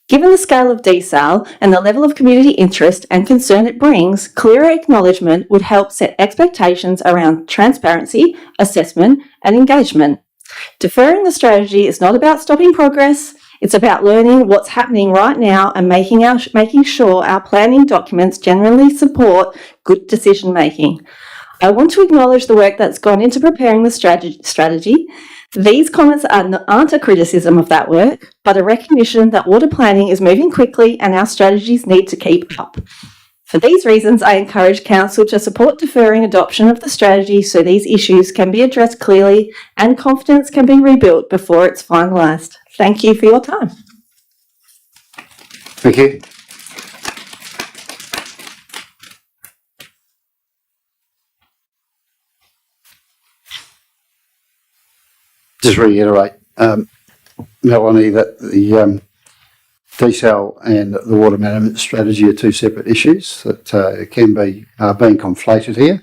Given the scale of desal and the level of community interest and concern it brings, clearer acknowledgement would help set expectations around transparency, assessment, and engagement. Deferring the strategy is not about stopping progress, it's about learning what's happening right now and making sure our planning documents generally support good decision making. I want to acknowledge the work that's gone into preparing the strategy. These comments aren't a criticism of that work, but a recognition that water planning is moving quickly and our strategies need to keep up. For these reasons, I encourage Council to support deferring adoption of the strategy so these issues can be addressed clearly and confidence can be rebuilt before it's finalised. Thank you for your time. Thank you. Just reiterate, Melanie, that the desal and the water management strategy are two separate issues that can be being conflated here.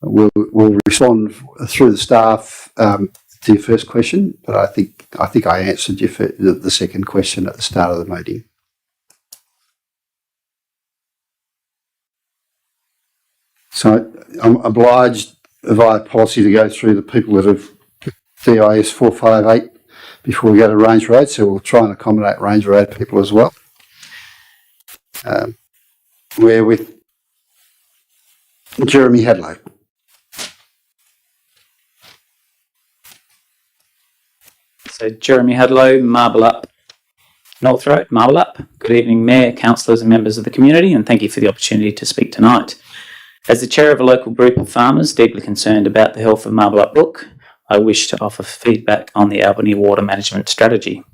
We'll respond through the staff to your first question, but I think I answered the second question at the start of the meeting. So I'm obliged via policy to go through the people that have DIS 458 before we go to Range Road, so we'll try and accommodate Range Road people as well. We're with Jeremy Hadlow. So Jeremy Hadlow, Marble Up, North Road, Marble Up. Good evening, Mayor, councillors and members of the community, and thank you for the opportunity to speak tonight. As the chair of a local group of farmers deeply concerned about the health of Marble Up Brook, I wish to offer feedback on the Albany water management strategy.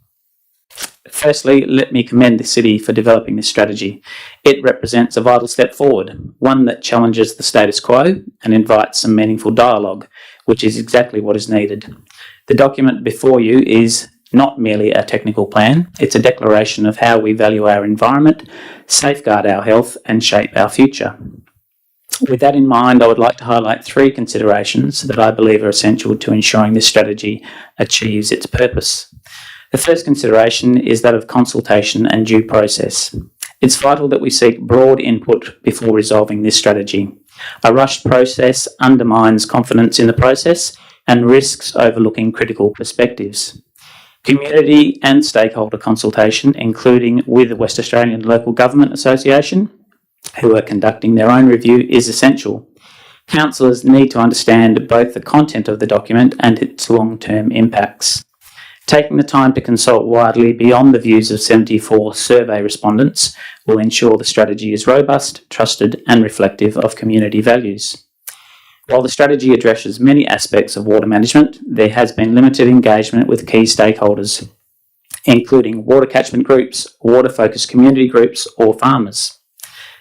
Firstly, let me commend the city for developing this strategy. It represents a vital step forward, one that challenges the status quo and invites some meaningful dialogue, which is exactly what is needed. The document before you is not merely a technical plan, it's a declaration of how we value our environment, safeguard our health and shape our future. With that in mind, I would like to highlight 3 considerations that I believe are essential to ensuring this strategy achieves its purpose. The first consideration is that of consultation and due process. It's vital that we seek broad input before resolving this strategy. A rushed process undermines confidence in the process and risks overlooking critical perspectives. Community and stakeholder consultation, including with the West Australian Local Government Association, who are conducting their own review, is essential. Councillors need to understand both the content of the document and its long-term impacts. Taking the time to consult widely beyond the views of 74 survey respondents will ensure the strategy is robust, trusted and reflective of community values. While the strategy addresses many aspects of water management, there has been limited engagement with key stakeholders, including water catchment groups, water-focused community groups or farmers.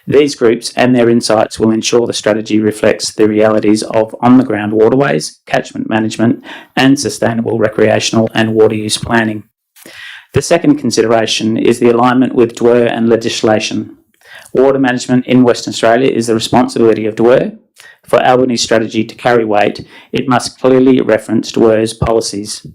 These groups and their insights will ensure the strategy reflects the realities of on-the-ground waterways, catchment management and sustainable recreational and water use planning. The second consideration is the alignment with DWER and legislation. Water management in Western Australia is the responsibility of DWER. For Albany's strategy to carry weight, it must clearly reference DWER's policies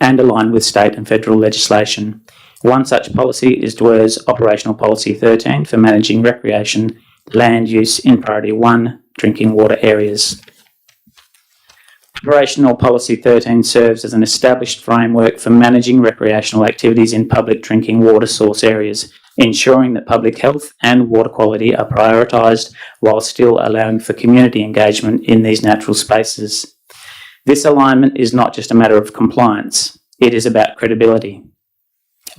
and align with state and federal legislation. One such policy is DWER's Operational Policy 13 for managing recreation land use in Priority 1 drinking water areas. Operational Policy 13 serves as an established framework for managing recreational activities in public drinking water source areas, ensuring that public health and water quality are prioritised while still allowing for community engagement in these natural spaces. This alignment is not just a matter of compliance, it is about credibility.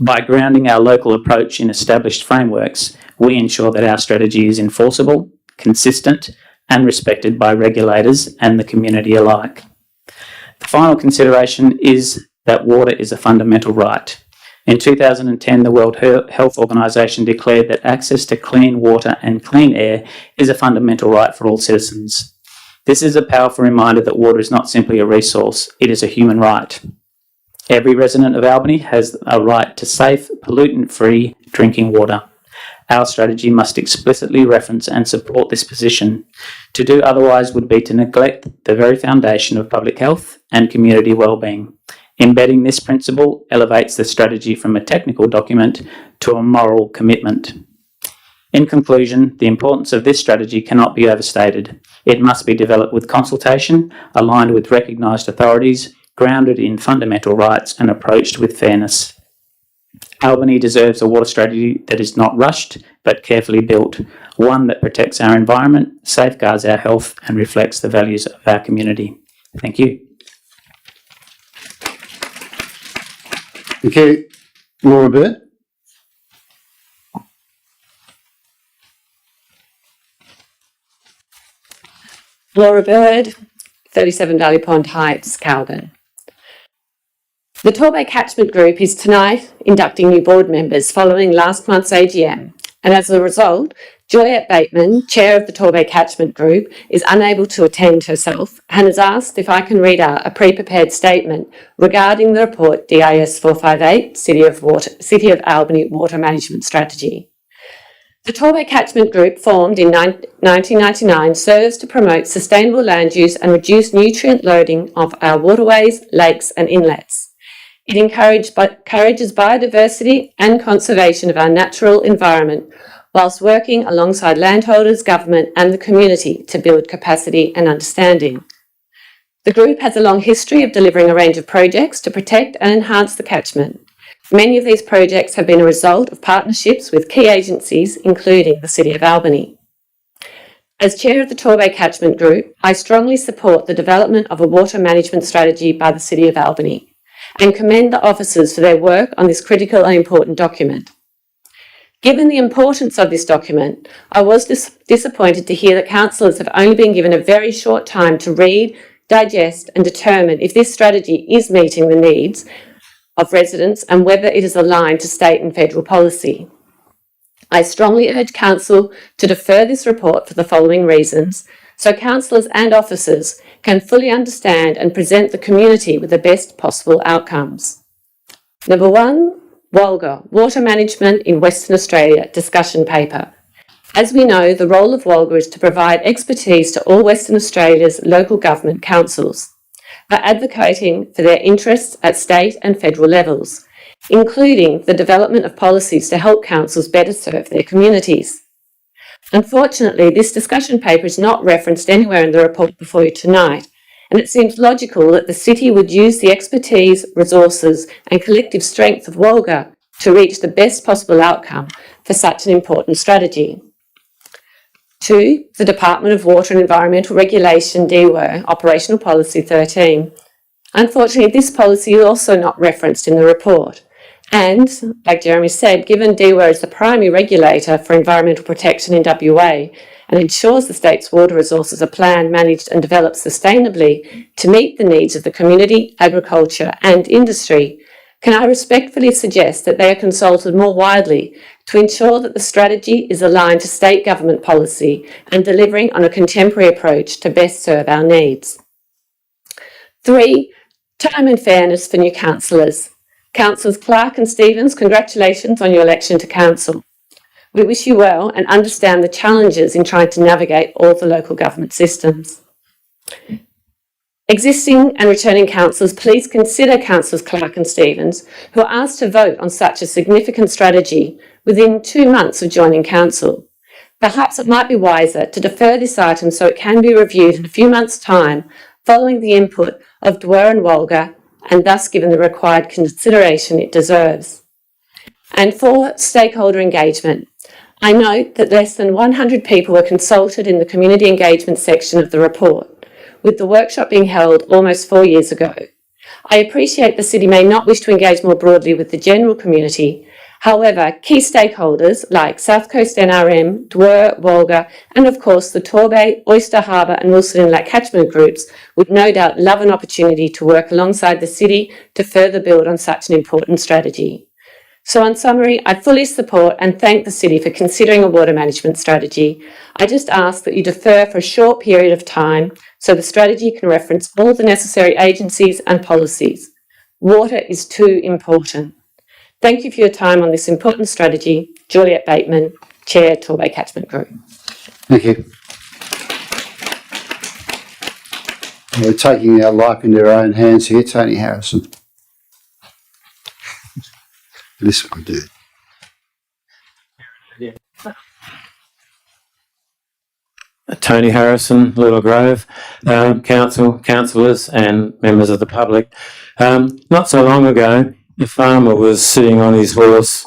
By grounding our local approach in established frameworks, we ensure that our strategy is enforceable, consistent, and respected by regulators and the community alike. The final consideration is that water is a fundamental right. In 2010, the World Health Organization declared that access to clean water and clean air is a fundamental right for all citizens. This is a powerful reminder that water is not simply a resource, it is a human right. Every resident of Albany has a right to safe, pollutant-free drinking water. Our strategy must explicitly reference and support this position. To do otherwise would be to neglect the very foundation of public health and community wellbeing. Embedding this principle elevates the strategy from a technical document to a moral commitment. In conclusion, the importance of this strategy cannot be overstated. It must be developed with consultation, aligned with recognised authorities, grounded in fundamental rights and approached with fairness. Albany deserves a water strategy that is not rushed but carefully built, one that protects our environment, safeguards our health and reflects the values of our community. Thank you. Thank you. Laura Bird. Laura Bird, 37 Valley Pond Heights, Calvin. The Torbay Catchment Group is tonight inducting new board members following last month's AGM, and as a result, Juliette Bateman, Chair of the Torbay Catchment Group, is unable to attend herself and has asked if I can read out a pre-prepared statement regarding the report DIS 458, City of Albany Water Management Strategy. The Torbay Catchment Group, formed in 1999, serves to promote sustainable land use and reduce nutrient loading of our waterways, lakes and inlets. It encourages biodiversity and conservation of our natural environment whilst working alongside landholders, government and the community to build capacity and understanding. The group has a long history of delivering a range of projects to protect and enhance the catchment. Many of these projects have been a result of partnerships with key agencies, including the City of Albany. As Chair of the Torbay Catchment Group, I strongly support the development of a water management strategy by the City of Albany and commend the officers for their work on this critical and important document. Given the importance of this document, I was disappointed to hear that councillors have only been given a very short time to read, digest and determine if this strategy is meeting the needs of residents and whether it is aligned to state and federal policy. I strongly urge Council to defer this report for the following reasons, so councillors and officers can fully understand and present the community with the best possible outcomes. Number 1, WALGA, Water Management in Western Australia, discussion paper. As we know, the role of Walga is to provide expertise to all Western Australia's local government councils by advocating for their interests at state and federal levels, including the development of policies to help councils better serve their communities. Unfortunately, this discussion paper is not referenced anywhere in the report before you tonight, and it seems logical that the city would use the expertise, resources and collective strength of Walga to reach the best possible outcome for such an important strategy. 2. The Department of Water and Environmental Regulation, DWER, Operational Policy 13. Unfortunately, this policy is also not referenced in the report. And, like Jeremy said, given DWER is the primary regulator for environmental protection in WA and ensures the state's water resources are planned, managed and developed sustainably to meet the needs of the community, agriculture and industry, can I respectfully suggest that they are consulted more widely to ensure that the strategy is aligned to state government policy and delivering on a contemporary approach to best serve our needs. 3. Time and fairness for new councillors. Councillors Clark and Stevens, congratulations on your election to council. We wish you well and understand the challenges in trying to navigate all the local government systems. Existing and returning councillors, please consider Councillors Clark and Stevens, who are asked to vote on such a significant strategy within 2 months of joining council. Perhaps it might be wiser to defer this item so it can be reviewed in a few months' time following the input of DWER and Walga, and thus given the required consideration it deserves. And 4, stakeholder engagement. I note that less than 100 people were consulted in the community engagement section of the report, with the workshop being held almost 4 years ago. I appreciate the city may not wish to engage more broadly with the general community. However, key stakeholders like South Coast NRM, DWER, Walga, and of course the Torbay, Oyster Harbour and Wilson Inlet catchment groups would no doubt love an opportunity to work alongside the city to further build on such an important strategy. So in summary, I fully support and thank the city for considering a water management strategy. I just ask that you defer for a short period of time so the strategy can reference all the necessary agencies and policies. Water is too important. Thank you for your time on this important strategy. Juliet Bateman, Chair, Torbay Catchment Group. Thank you. We're taking our life in their own hands here, Tony Harrison. This will do. Tony Harrison, Little Grove, councillors and members of the public. Not so long ago, the farmer was sitting on his horse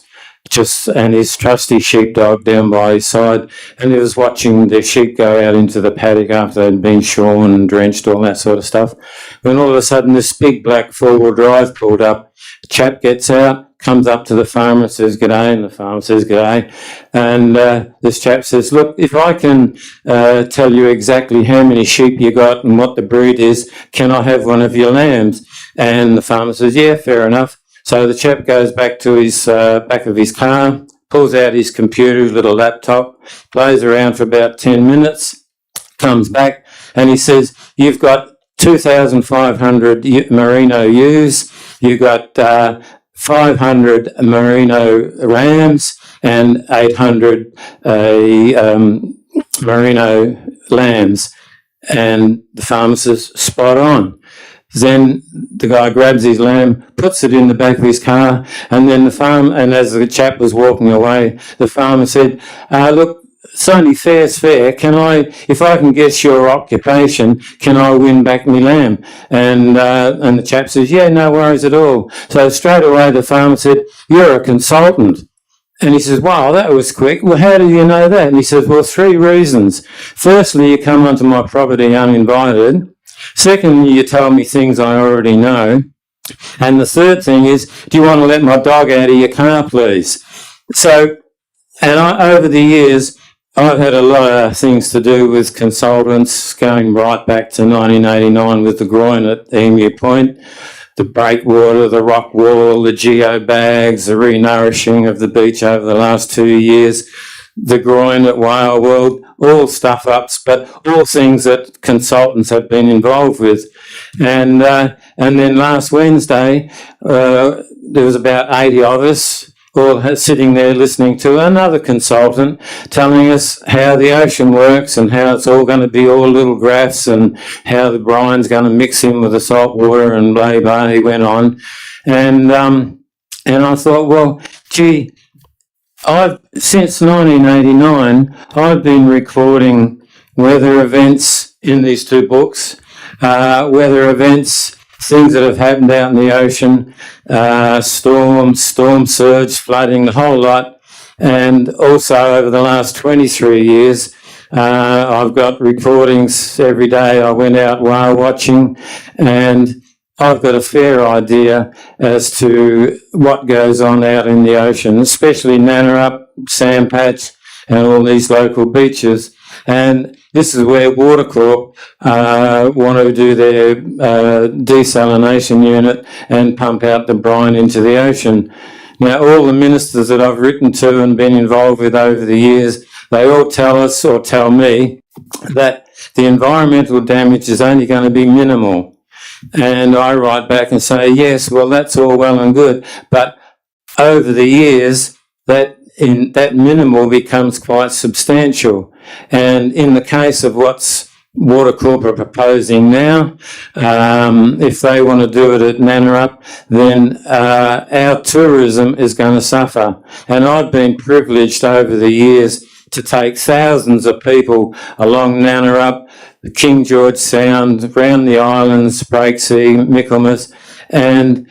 and his trusty sheepdog down by his side, and he was watching the sheep go out into the paddock after they'd been shorn and drenched, all that sort of stuff. When all of a sudden this big black four-wheel drive pulled up, a chap gets out, comes up to the farmer and says g'day, and the farmer says g'day, and this chap says, look, if I can tell you exactly how many sheep you got and what the breed is, can I have one of your lambs? And the farmer says, yeah, fair enough. So the chap goes back to his back of his car, pulls out his computer, his little laptop, plays around for about 10 minutes, comes back, and he says, you've got 2,500 merino ewes, you've got 500 merino rams and 800 merino lambs. And the farmer says, spot on. Then the guy grabs his lamb, puts it in the back of his car, and then as the chap was walking away, the farmer said, look, it's only fair's fair. If I can guess your occupation, can I win back my lamb? And the chap says, yeah, no worries at all. So straight away the farmer said, you're a consultant. And he says, wow, that was quick. Well, how do you know that? And he says, well, 3 reasons. Firstly, you come onto my property uninvited. Secondly, you tell me things I already know. And the third thing is, do you want to let my dog out of your car, please? So, over the years, I've had a lot of things to do with consultants going right back to 1989 with the groin at Emu Point, the breakwater, the rock wall, the geo bags, the re-nourishing of the beach over the last 2 years, the groin at Whale World, all stuff-ups, but all things that consultants have been involved with. And then last Wednesday, there was about 80 of us all sitting there listening to another consultant telling us how the ocean works and how it's all going to be all little graphs and how the brine's going to mix in with the salt water and blah, blah, he went on. And I thought, well, gee, since 1989, I've been recording weather events in these two books, weather events, things that have happened out in the ocean, storms, storm surge, flooding, the whole lot. And also over the last 23 years, I've got recordings every day. I went out whale watching, and I've got a fair idea as to what goes on out in the ocean, especially Nannarup, Sandpatch, and all these local beaches. And this is where Water Corp want to do their desalination unit and pump out the brine into the ocean. Now, all the ministers that I've written to and been involved with over the years, they all tell us or tell me that the environmental damage is only going to be minimal. And I write back and say, yes, well, that's all well and good. But over the years, that minimal becomes quite substantial. And in the case of what's Water Corp are proposing now, if they want to do it at Nannarup, then our tourism is going to suffer. And I've been privileged over the years to take thousands of people along Nannarup, the King George Sound, around the islands, Breaksea, Michaelmas, and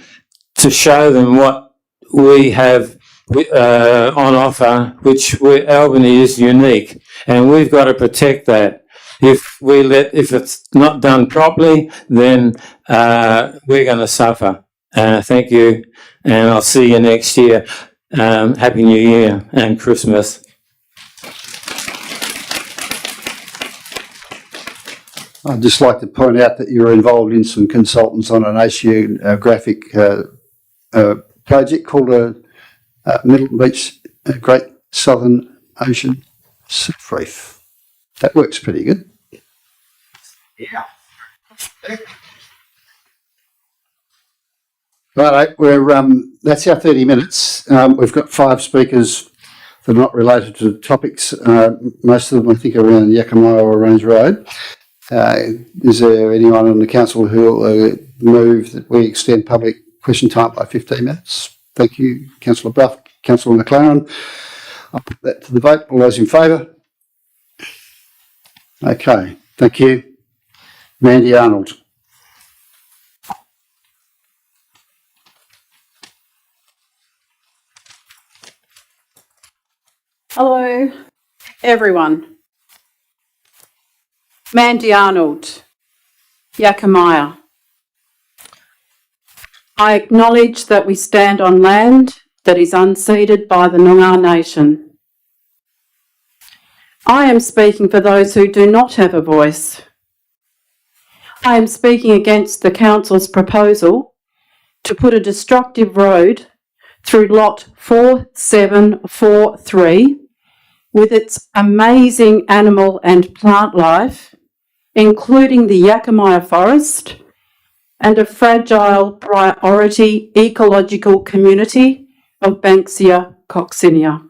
to show them what we have on offer, which Albany is unique, and we've got to protect that. If it's not done properly, then we're going to suffer. Thank you, and I'll see you next year. Happy New Year and Christmas. I'd just like to point out that you're involved in some consultants on an oceanographic project called Middleton Beach Great Southern Ocean Surf Reef. That works pretty good. Yeah. Right, that's our 30 minutes. We've got 5 speakers that are not related to the topics. Most of them, I think, are around Yakima or Range Road. Is there anyone on the council who will move that we extend public question time by 15 minutes? Thank you, Councillor Bruff. Councillor McLaren. I'll put that to the vote. All those in favour? Okay, thank you. Mandy Arnold. Hello, everyone. Mandy Arnold, Yakima. I acknowledge that we stand on land that is unceded by the Noongar Nation. I am speaking for those who do not have a voice. I am speaking against the Council's proposal to put a destructive road through Lot 4743 with its amazing animal and plant life, including the Yakima Forest and a fragile priority ecological community of Banksia coccinea.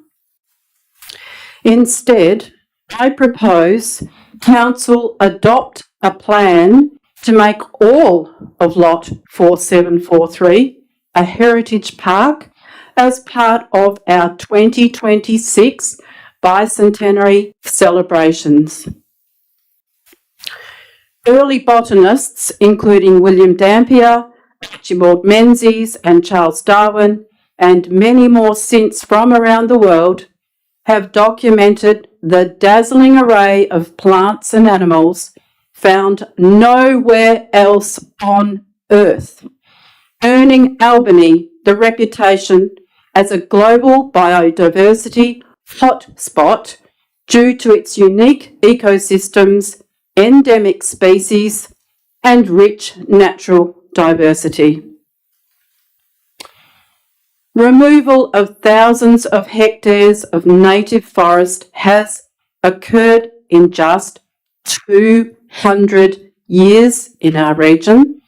Instead, I propose Council adopt a plan to make all of Lot 4743 a heritage park as part of our 2026 bicentenary celebrations. Early botanists, including William Dampier, Archibald Menzies and Charles Darwin, and many more since from around the world, have documented the dazzling array of plants and animals found nowhere else on Earth, earning Albany the reputation as a global biodiversity hotspot due to its unique ecosystems, endemic species, and rich natural diversity. Removal of thousands of hectares of native forest has occurred in just 200 years in our region,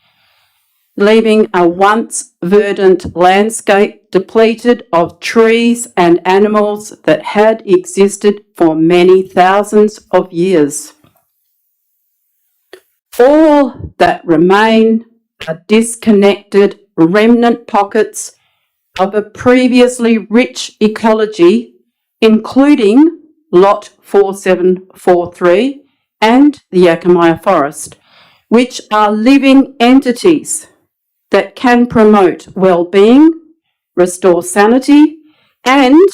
leaving a once verdant landscape depleted of trees and animals that had existed for many thousands of years. All that remain are disconnected remnant pockets of a previously rich ecology, including Lot 4743 and the Yakamaya Forest, which are living entities that can promote well-being, restore sanity, and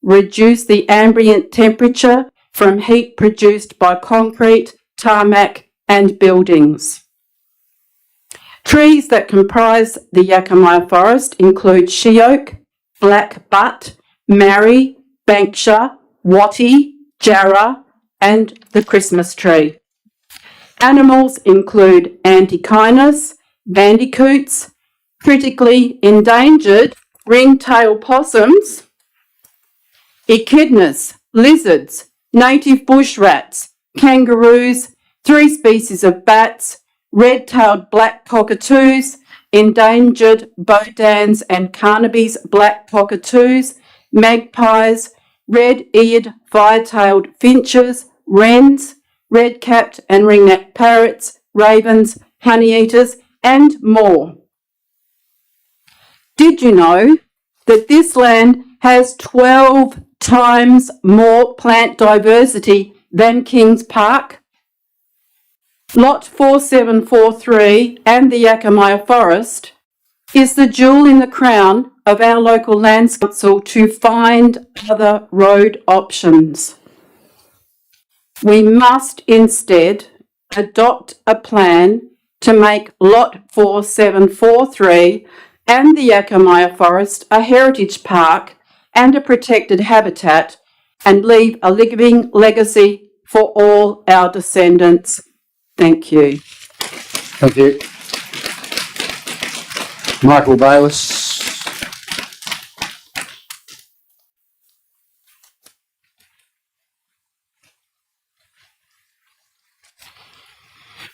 reduce the ambient temperature from heat produced by concrete, tarmac, and buildings. Trees that comprise the Yakamaya Forest include sheoak, black butt, marri, banksia, wattie, jarrah, and the Christmas tree. Animals include antechinus, bandicoots, critically endangered ring-tailed possums, echidnas, lizards, native bush rats, kangaroos, 3 species of bats, red-tailed black cockatoos, endangered bodans and Carnaby's black cockatoos, magpies, red-eared fire-tailed finches, wrens, red-capped and ring-necked parrots, ravens, honeyeaters, and more. Did you know that this land has 12 times more plant diversity than Kings Park? Lot 4743 and the Yakamaya Forest is the jewel in the crown of our local Lands Council to find other road options. We must instead adopt a plan to make Lot 4743 and the Yakamaya Forest a heritage park and a protected habitat, and leave a living legacy for all our descendants. Thank you. Thank you. Michael Bayliss.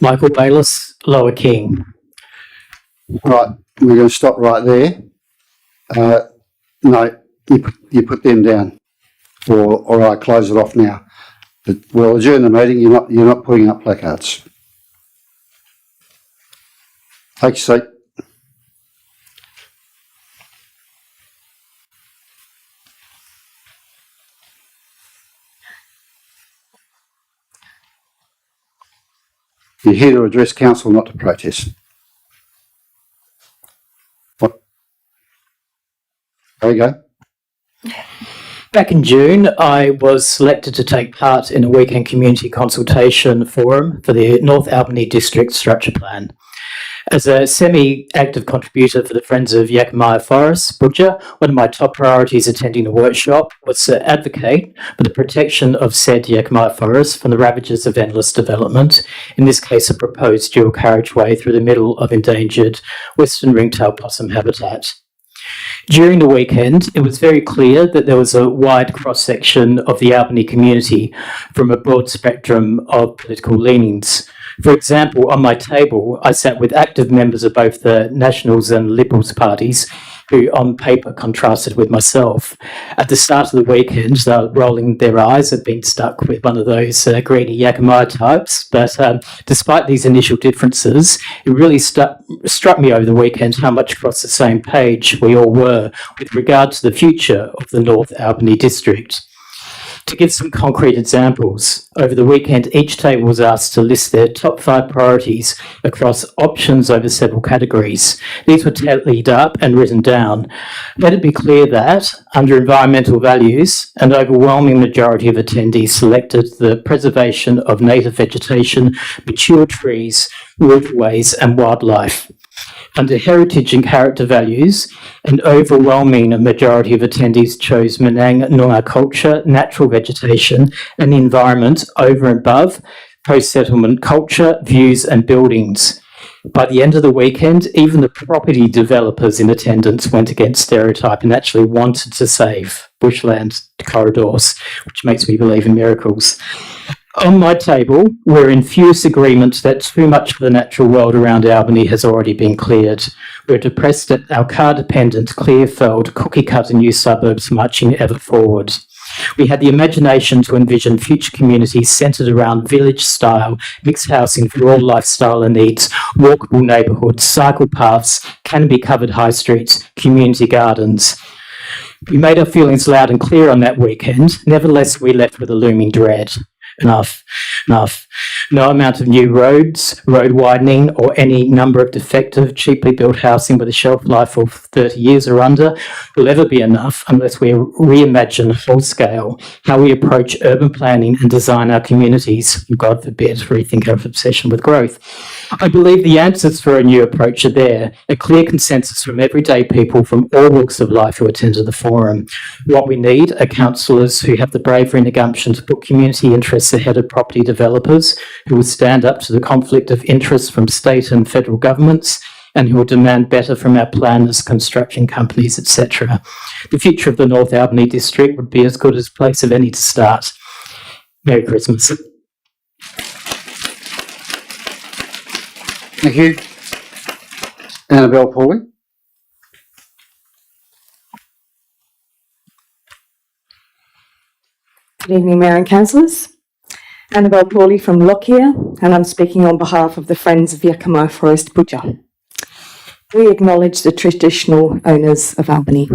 Michael Bayliss, Lower King. Right, we're going to stop right there. No, you put them down, or I close it off now. But we'll adjourn the meeting. You're not putting up placards. Take your seat. You're here to address council, not to protest. What? There you go. Back in June, I was selected to take part in a weekend community consultation forum for the North Albany District Structure Plan. As a semi-active contributor for the Friends of Yakamaya Forest, Budja, one of my top priorities attending the workshop was to advocate for the protection of said Yakamaya Forest from the ravages of endless development, in this case a proposed dual carriageway through the middle of endangered western ringtail possum habitat. During the weekend, it was very clear that there was a wide cross-section of the Albany community from a broad spectrum of political leanings. For example, on my table, I sat with active members of both the Nationals and Liberals parties, who on paper contrasted with myself. At the start of the weekend, they were rolling their eyes at being stuck with one of those greedy Yakamaya types. But despite these initial differences, it really struck me over the weekend how much across the same page we all were with regard to the future of the North Albany district. To give some concrete examples, over the weekend each table was asked to list their top 5 priorities across options over several categories. These were tallied up and written down. Let it be clear that, under environmental values, an overwhelming majority of attendees selected the preservation of native vegetation, mature trees, waterways and wildlife. Under heritage and character values, an overwhelming majority of attendees chose Menang Noongar culture, natural vegetation and the environment over and above post-settlement culture, views and buildings. By the end of the weekend, even the property developers in attendance went against stereotype and actually wanted to save bushland corridors, which makes me believe in miracles. On my table, we're in fierce agreement that too much of the natural world around Albany has already been cleared. We're depressed at our car-dependent, clear-felled, cookie-cutter new suburbs marching ever forward. We had the imagination to envision future communities centred around village-style, mixed housing for all lifestyle and needs, walkable neighbourhoods, cycle paths, canopy-covered high streets, community gardens. We made our feelings loud and clear on that weekend. Nevertheless, we left with a looming dread. Enough. No amount of new roads, road widening, or any number of defective, cheaply built housing with a shelf life of 30 years or under will ever be enough unless we reimagine full scale how we approach urban planning and design our communities, God forbid, rethink our obsession with growth. I believe the answers for a new approach are there, a clear consensus from everyday people from all walks of life who attended the forum. What we need are councillors who have the bravery and the gumption to put community interests ahead of property developers, who will stand up to the conflict of interest from state and federal governments, and who will demand better from our planners, construction companies, etc. The future of the North Albany district would be as good as a place of any to start. Merry Christmas. Thank you. Annabelle Pauly. Good evening, Mayor and Councillors. Annabelle Pauly from Lockyer, and I'm speaking on behalf of the Friends of Yakima Forest Puja. We acknowledge the traditional owners of Albany.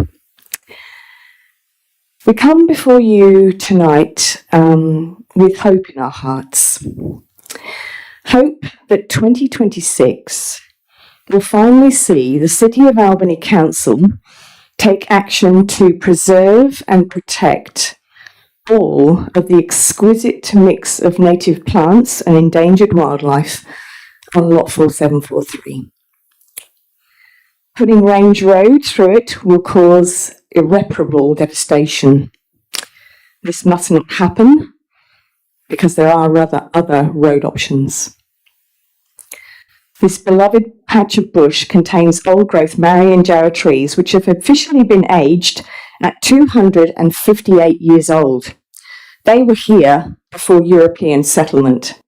We come before you tonight with hope in our hearts. Hope that 2026 will finally see the City of Albany Council take action to preserve and protect all of the exquisite mix of native plants and endangered wildlife on Lot 4743. Putting Range Road through it will cause irreparable devastation. This must not happen because there are other road options. This beloved patch of bush contains old-growth Marri and Jarrah trees which have officially been aged at 258 years old. They were here before European settlement.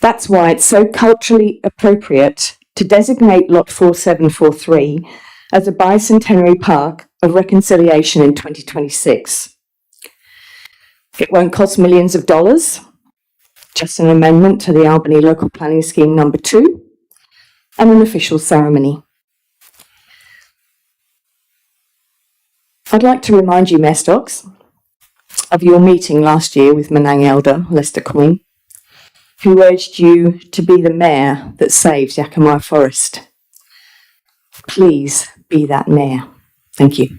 That's why it's so culturally appropriate to designate Lot 4743 as a bicentenary park of reconciliation in 2026. It won't cost millions of dollars, just an amendment to the Albany Local Planning Scheme number 2 and an official ceremony. I'd like to remind you, Mayor Stocks, of your meeting last year with Menang Elder Lester Queen, who urged you to be the mayor that saves Yakima Forest. Please be that mayor. Thank you.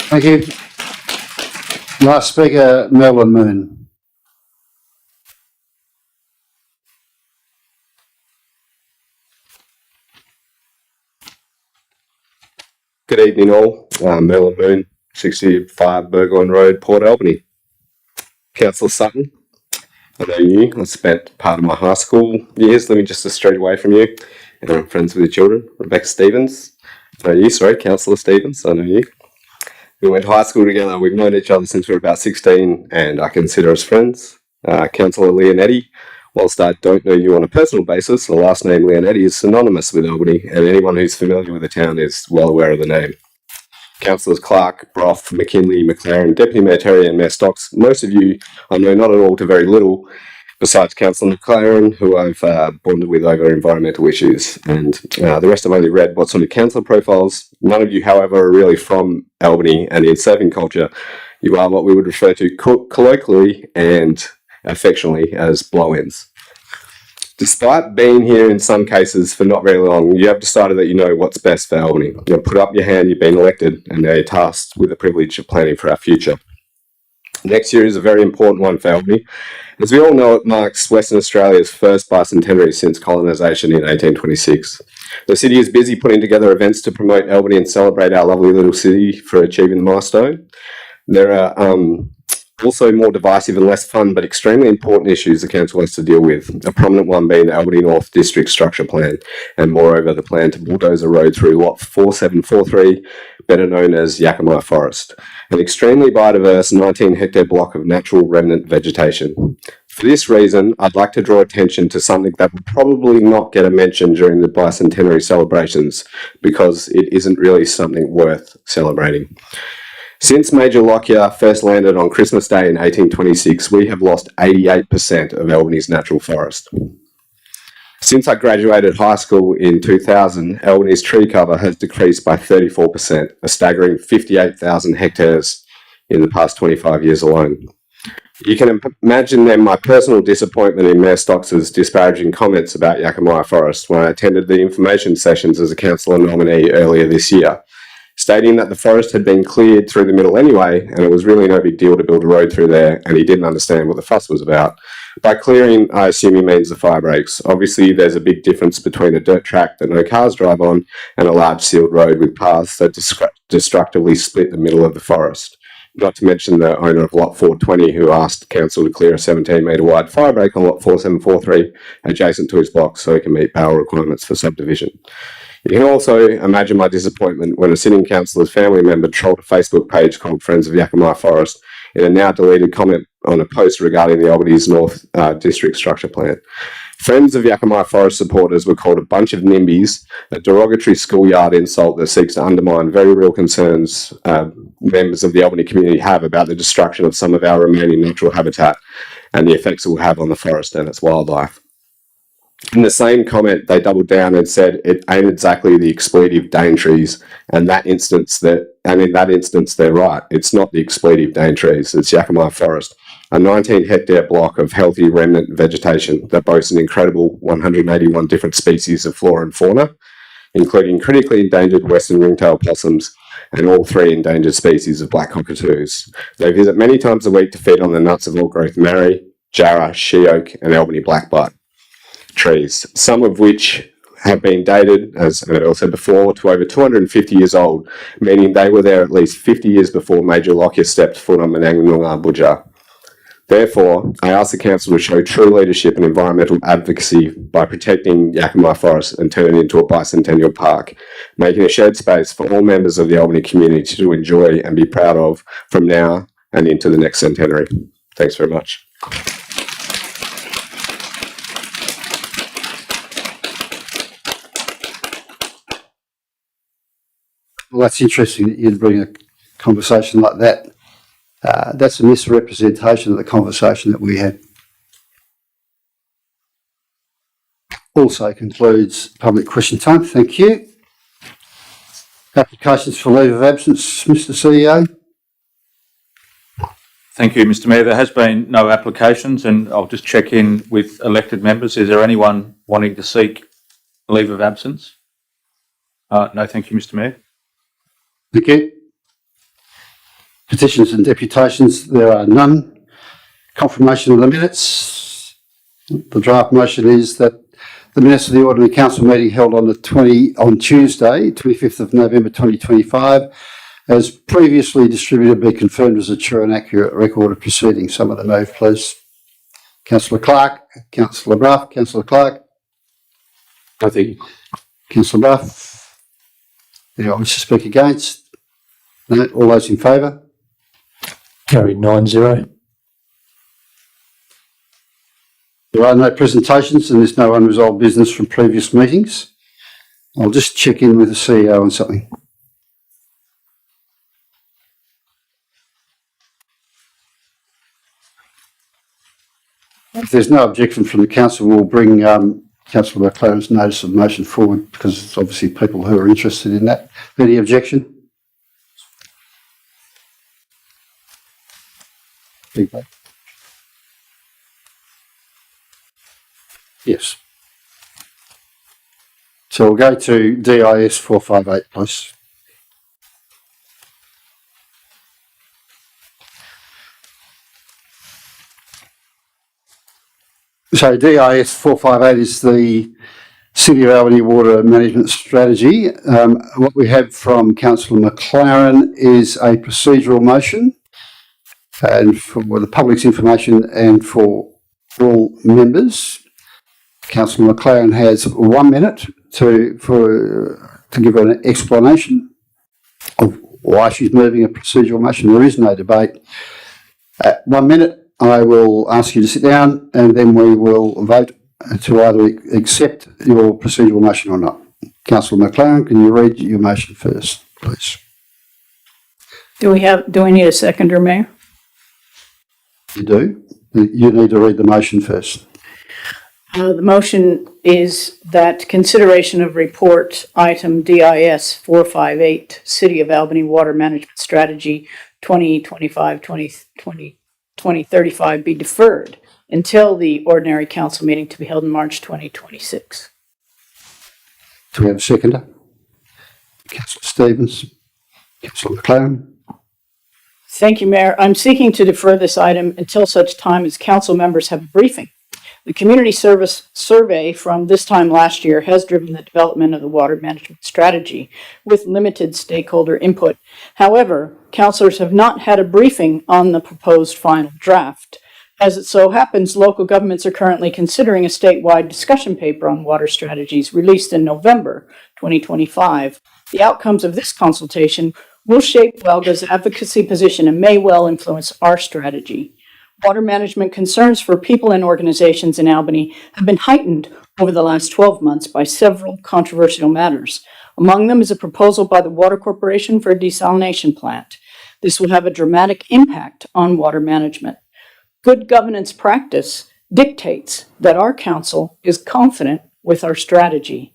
Thank you. Last speaker, Merlin Moon. Good evening all. Merlin Moon, 65 Burgoyne Road, Port Albany. Councillor Sutton, I know you. I spent part of my high school years living just a street away from you, and I'm friends with your children. Rebecca Stevens, I know you. Sorry, Councillor Stevens, I know you. We went to high school together. We've known each other since we were about 16, and I consider us friends. Councillor Leonetti, whilst I don't know you on a personal basis, the last name Leonetti is synonymous with Albany, and anyone who's familiar with the town is well aware of the name. Councillors Clark, Broth, McKinley, McLaren, Deputy Mayor Terry and Mayor Stocks, most of you I know not at all to very little, besides Councillor McLaren, who I've bonded with over environmental issues, and the rest I've only read what's on your councillor profiles. None of you, however, are really from Albany, and in surfing culture, you are what we would refer to colloquially and affectionately as blow-ins. Despite being here in some cases for not very long, you have decided that you know what's best for Albany. You've put up your hand, you've been elected, and now you're tasked with the privilege of planning for our future. Next year is a very important one for Albany. As we all know, it marks Western Australia's first bicentenary since colonisation in 1826. The city is busy putting together events to promote Albany and celebrate our lovely little city for achieving the milestone. There are Also more divisive and less fun, but extremely important issues the council has to deal with. A prominent one being the Albany North District Structure Plan, and moreover the plan to bulldoze a road through lot 4743, better known as Yakima Forest, an extremely biodiverse 19-hectare block of natural remnant vegetation. For this reason, I'd like to draw attention to something that will probably not get a mention during the bicentenary celebrations, because it isn't really something worth celebrating. Since Major Lockyer first landed on Christmas Day in 1826, we have lost 88% of Albany's natural forest. Since I graduated high school in 2000, Albany's tree cover has decreased by 34%, a staggering 58,000 hectares in the past 25 years alone. You can imagine then my personal disappointment in Mayor Stocks's disparaging comments about Yakima Forest when I attended the information sessions as a councillor nominee earlier this year, stating that the forest had been cleared through the middle anyway, and it was really no big deal to build a road through there, and he didn't understand what the fuss was about. By clearing, I assume he means the fire breaks. Obviously, there's a big difference between a dirt track that no cars drive on and a large sealed road with paths that destructively split the middle of the forest. Not to mention the owner of lot 420 who asked council to clear a 17-metre wide fire break on lot 4743 adjacent to his block so he can meet power requirements for subdivision. You can also imagine my disappointment when a sitting councillor's family member trolled a Facebook page called Friends of Yakima Forest in a now deleted comment on a post regarding the Albany's North District Structure Plan. Friends of Yakima Forest supporters were called a bunch of NIMBYs, a derogatory schoolyard insult that seeks to undermine very real concerns members of the Albany community have about the destruction of some of our remaining natural habitat and the effects it will have on the forest and its wildlife. In the same comment, they doubled down and said it ain't exactly the expletive Daintree, and in that instance, they're right. It's not the expletive Daintree, it's Yakima Forest, a 19-hectare block of healthy remnant vegetation that boasts an incredible 181 different species of flora and fauna, including critically endangered western ringtail possums and all 3 endangered species of black cockatoos. They visit many times a week to feed on the nuts of old-growth marri, jarrah, she-oak, and Albany blackbutt trees, some of which have been dated, as Annabelle said before, to over 250 years old, meaning they were there at least 50 years before Major Lockyer stepped foot on Menangnunga Budja. Therefore, I ask the council to show true leadership and environmental advocacy by protecting Yakima Forest and turn it into a bicentennial park, making a shared space for all members of the Albany community to enjoy and be proud of from now and into the next centenary. Thanks very much. Well, that's interesting that you'd bring a conversation like that. That's a misrepresentation of the conversation that we had. Also concludes public question time. Thank you. Applications for leave of absence, Mr. CEO. Thank you, Mr. Mayor. There has been no applications, and I'll just check in with elected members. Is there anyone wanting to seek leave of absence? No, thank you, Mr. Mayor. Thank you. Petitions and deputations, there are none. Confirmation of the minutes. The draft motion is that the minutes of the Ordinary Council meeting held on Tuesday, 25th of November 2025, as previously distributed, be confirmed as a true and accurate record of proceedings. Someone to move, please. Councillor Clark, Councillor Bruff, Councillor Clark. I think. Councillor Bruff. Anyone wish to speak against? No. All those in favour? Carried 9-0. There are no presentations and there's no unresolved business from previous meetings. I'll just check in with the CEO on something. If there's no objection from the council, we'll bring Councillor McLaren's notice of motion forward because it's obviously people who are interested in that. Any objection? Feedback? Yes. So we'll go to DIS 458, please. So DIS 458 is the City of Albany Water Management Strategy. What we have from Councillor McLaren is a procedural motion And for the public's information and for all members, Councillor McLaren has 1 minute to give an explanation of why she's moving a procedural motion. There is no debate. At 1 minute, I will ask you to sit down and then we will vote to either accept your procedural motion or not. Councillor McLaren, can you read your motion first, please? Do we need a seconder, Mayor? You do. You need to read the motion first. The motion is that consideration of report item DIS 458, City of Albany Water Management Strategy 2025-2035 be deferred until the ordinary council meeting to be held in March 2026. Do we have a seconder? Councillor Stevens. Councillor McLaren. Thank you, Mayor. I'm seeking to defer this item until such time as council members have a briefing. The community service survey from this time last year has driven the development of the water management strategy with limited stakeholder input. However, councillors have not had a briefing on the proposed final draft. As it so happens, local governments are currently considering a statewide discussion paper on water strategies released in November 2025. The outcomes of this consultation will shape WELGA's advocacy position and may well influence our strategy. Water management concerns for people and organizations in Albany have been heightened over the last 12 months by several controversial matters. Among them is a proposal by the Water Corporation for a desalination plant. This will have a dramatic impact on water management. Good governance practice dictates that our council is confident with our strategy.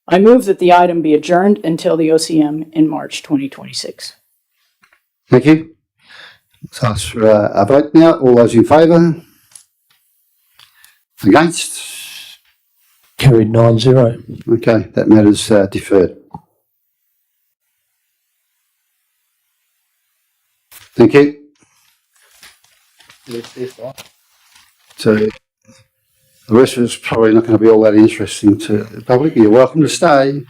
I move that the item be adjourned until the OCM in March 2026. Thank you. Let's ask for a vote now. All those in favour? Against? Carried 9-0. Okay, that matter's deferred. Thank you. So the rest of it's probably not going to be all that interesting to the public. You're welcome to stay.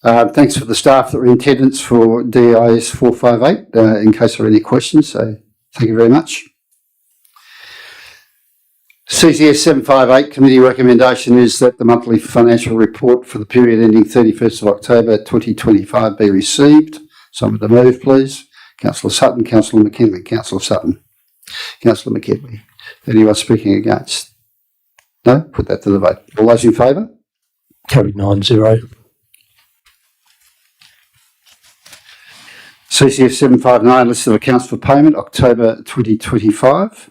Thanks for the staff that were in attendance for DIS 458 in case there are any questions. So thank you very much. CCS 758 committee recommendation is that the monthly financial report for the period ending 31st of October 2025 be received. Someone to move, please. Councillor Sutton, Councillor McKinley. Councillor Sutton. Councillor McKinley. Anyone speaking against? No? Put that to the vote. All those in favour? Carried 9-0. CCF 759, list of accounts for payment, October 2025.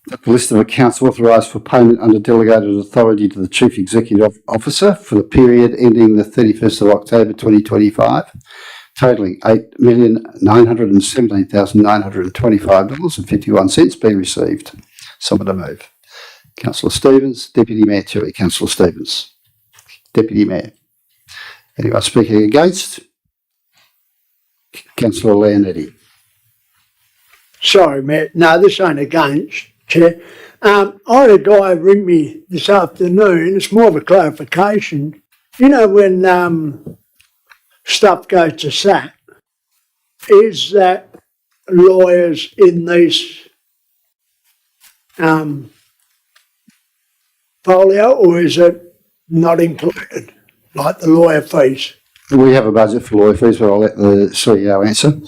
The list of accounts authorised for payment under delegated authority to the Chief Executive Officer for the period ending the 31st of October 2025, totalling $8,917,925.51 be received. Someone to move. Councillor Stevens, Deputy Mayor Tui. Councillor Stevens. Deputy Mayor. Anyone speaking against? Councillor Leonetti. Sorry, Matt. No, this ain't against, Chair. I had a guy ring me this afternoon. It's more of a clarification. You know, when stuff goes to SAT, is that lawyers in these folio, or is it not included, like the lawyer fees? We have a budget for lawyer fees, but I'll let the CEO answer.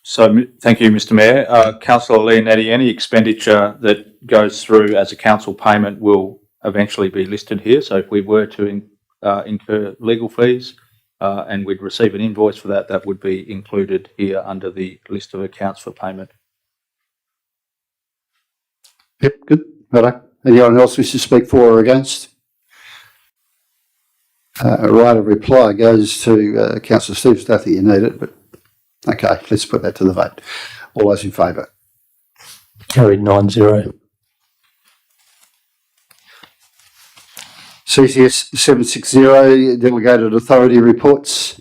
So thank you, Mr. Mayor. Councillor Leonetti, any expenditure that goes through as a council payment will eventually be listed here. So if we were to incur legal fees and we'd receive an invoice for that, that would be included here under the list of accounts for payment. Yep, good. Righto. Anyone else wish to speak for or against? Right of reply goes to Councillor Stevens. I don't think you need it, but okay, let's put that to the vote. All those in favour? Carried 9-0. CCS 760, delegated authority reports.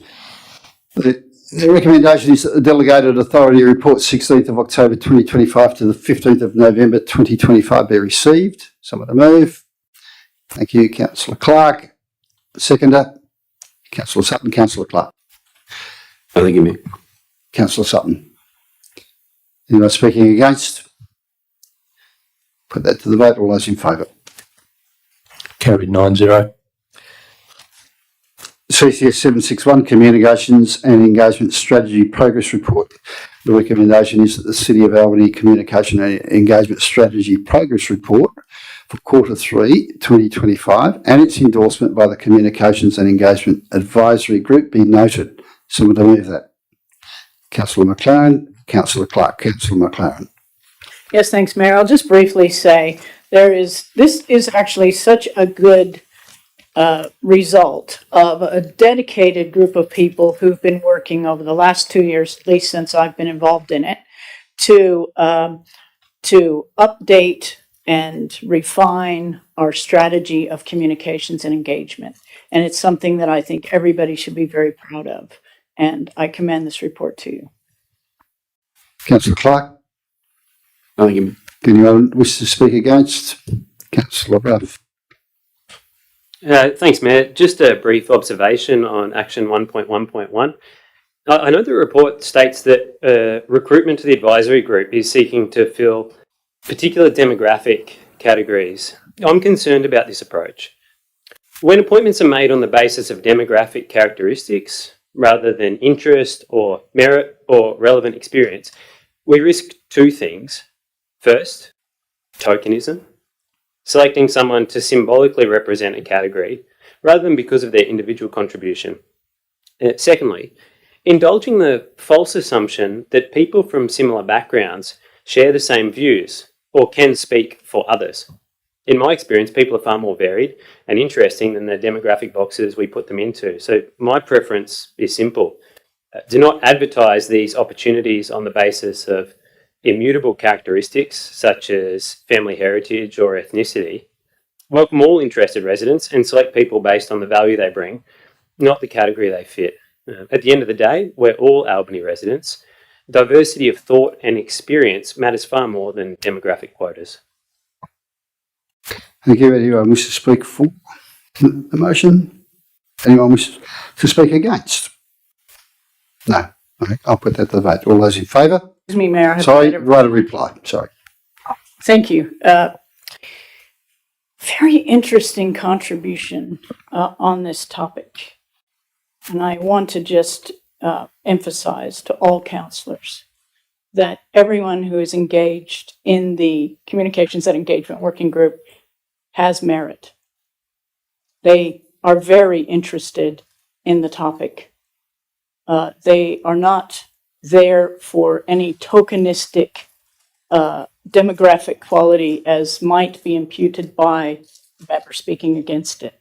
The recommendation is that the delegated authority report 16th of October 2025 to the 15th of November 2025 be received. Someone to move. Thank you, Councillor Clark. Seconder, Councillor Sutton, Councillor Clark. Thank you, Mayor. Councillor Sutton. Anyone speaking against? Put that to the vote. All those in favour? Carried 9-0. CCS 761 Communications and Engagement Strategy Progress Report. The recommendation is that the City of Albany Communication and Engagement Strategy Progress Report for Q3 2025 and its endorsement by the Communications and Engagement Advisory Group be noted. Someone to move that. Councillor McLaren, Councillor Clark. Councillor McLaren. Yes, thanks, Mayor. I'll just briefly say this is actually such a good result of a dedicated group of people who've been working over the last 2 years, at least since I've been involved in it, to update and refine our strategy of communications and engagement. And it's something that I think everybody should be very proud of. And I commend this report to you. Councillor Clark. Anyone wish to speak against? Councillor Bruff. Thanks, Mayor. Just a brief observation on Action 1.1.1. I know the report states that recruitment to the advisory group is seeking to fill particular demographic categories. I'm concerned about this approach. When appointments are made on the basis of demographic characteristics rather than interest or merit or relevant experience, we risk two things. First, tokenism, selecting someone to symbolically represent a category rather than because of their individual contribution. Secondly, indulging the false assumption that people from similar backgrounds share the same views or can speak for others. In my experience, people are far more varied and interesting than the demographic boxes we put them into. So my preference is simple. Do not advertise these opportunities on the basis of immutable characteristics such as family heritage or ethnicity. Welcome all interested residents and select people based on the value they bring, not the category they fit. At the end of the day, we're all Albany residents. Diversity of thought and experience matters far more than demographic quotas. Thank you. Anyone wish to speak for the motion? Anyone wish to speak against? No. Okay, I'll put that to the vote. All those in favour? Excuse me, Mayor. Sorry, write a reply. Sorry. Thank you. Very interesting contribution on this topic. And I want to just emphasize to all councillors that everyone who is engaged in the Communications and Engagement Working Group has merit. They are very interested in the topic. They are not there for any tokenistic demographic quality as might be imputed by the member speaking against it.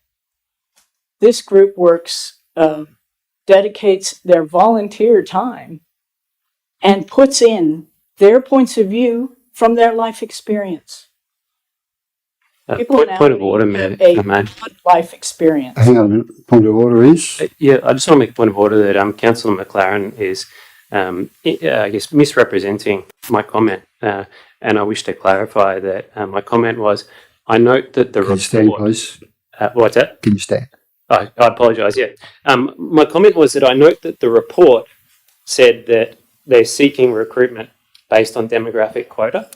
This group works, dedicates their volunteer time and puts in their points of view from their life experience. Point of order, Mayor. Life experience. Hang on a minute. Point of order is? Yeah, I just want to make a point of order that Councillor McLaren is, I guess, misrepresenting my comment. And I wish to clarify that my comment was, I note that the report... Can you stand, please? What's that? Can you stand? I apologise, yeah. My comment was that I note that the report said that they're seeking recruitment based on demographic quota.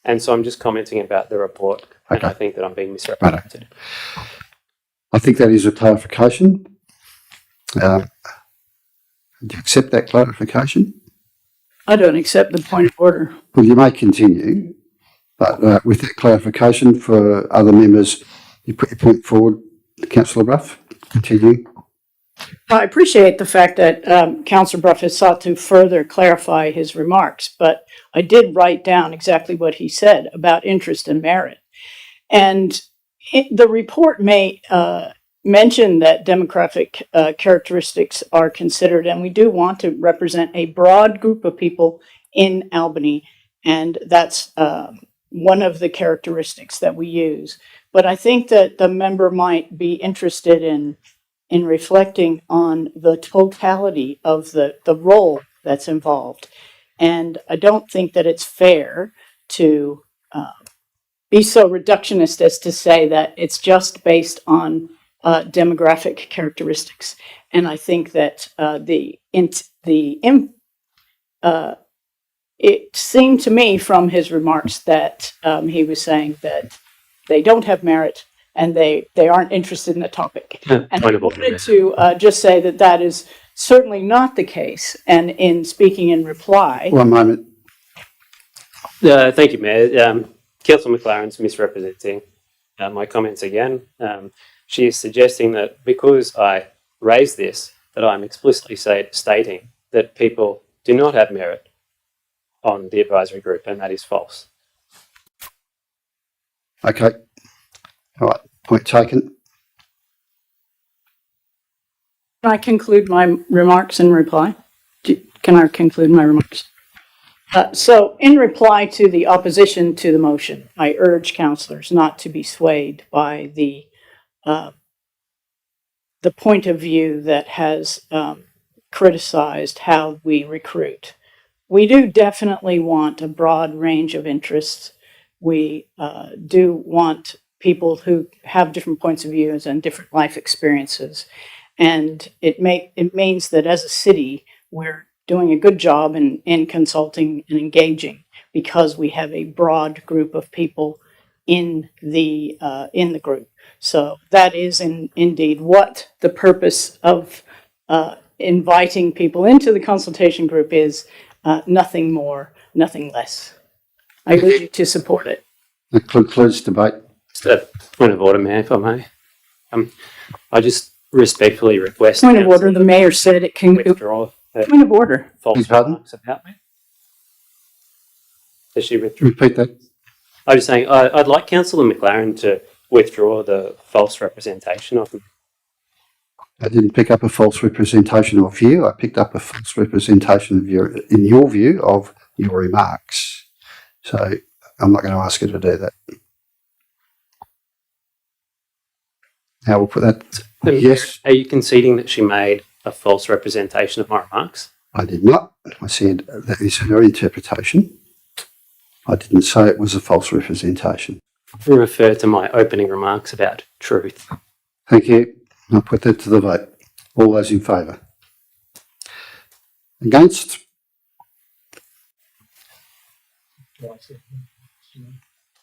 And so I'm just commenting about the report. Okay. And I think that I'm being misrepresented. Right. I think that is a clarification. Do you accept that clarification? I don't accept the point of order. Well, you may continue, but with that clarification for other members, you put your point forward. Councillor Bruff, continue. I appreciate the fact that Councillor Bruff has sought to further clarify his remarks, but I did write down exactly what he said about interest and merit. And the report may mention that demographic characteristics are considered, and we do want to represent a broad group of people in Albany, and that's one of the characteristics that we use. But I think that the member might be interested in reflecting on the totality of the role that's involved. And I don't think that it's fair to be so reductionist as to say that it's just based on demographic characteristics. And I think that the it seemed to me from his remarks that he was saying that they don't have merit and they aren't interested in the topic. And I wanted to just say that that is certainly not the case. And in speaking in reply... One moment. Thank you, Mayor. Councillor McLaren's misrepresenting my comments again. She is suggesting that because I raised this, that I'm explicitly stating that people do not have merit on the advisory group, and that is false. Okay. All right. Point taken. Can I conclude my remarks in reply? Can I conclude my remarks? So, in reply to the opposition to the motion, I urge councillors not to be swayed by the point of view that has criticized how we recruit. We do definitely want a broad range of interests. We do want people who have different points of views and different life experiences. And it means that as a city, we're doing a good job in consulting and engaging because we have a broad group of people in the group. So that is indeed what the purpose of inviting people into the consultation group is, nothing more, nothing less. I urge you to support it. That concludes debate. Just a point of order, Mayor, if I may. I just respectfully request... Point of order, the mayor said it can... withdraw. Point of order. False remarks about me. Does she withdraw? Repeat that. I'm just saying, I'd like Councillor McLaren to withdraw the false representation of me. I didn't pick up a false representation of you. I picked up a false representation of in your view of your remarks. So I'm not going to ask you to do that. Now we'll put that. Yes. Are you conceding that she made a false representation of my remarks? I did not. I said that is her interpretation. I didn't say it was a false representation. I refer to my opening remarks about truth. Thank you. I'll put that to the vote. All those in favour? Against?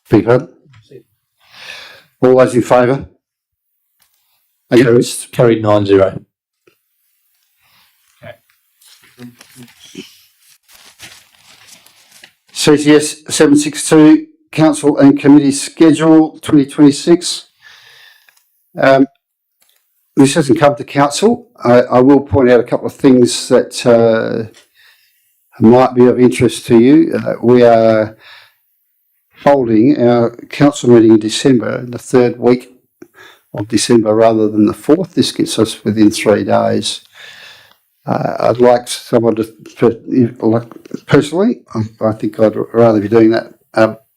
Beg pardon? All those in favour? Against? Carried 9-0. CTS 762, Council and Committee Schedule 2026. This hasn't come to Council. I will point out a couple of things that might be of interest to you. We are holding our Council meeting in December, the third week of December rather than the fourth. This gets us within 3 days. I'd like someone to, personally, I think I'd rather be doing that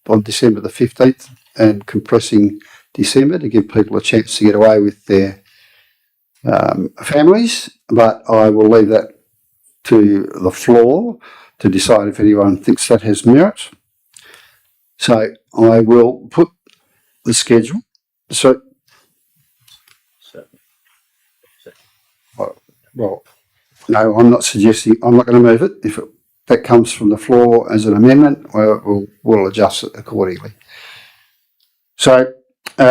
on December the 15th and compressing December to give people a chance to get away with their families, but I will leave that to the floor to decide if anyone thinks that has merit. So I will put the schedule. Well, no, I'm not suggesting, I'm not going to move it. If that comes from the floor as an amendment, we'll adjust it accordingly. So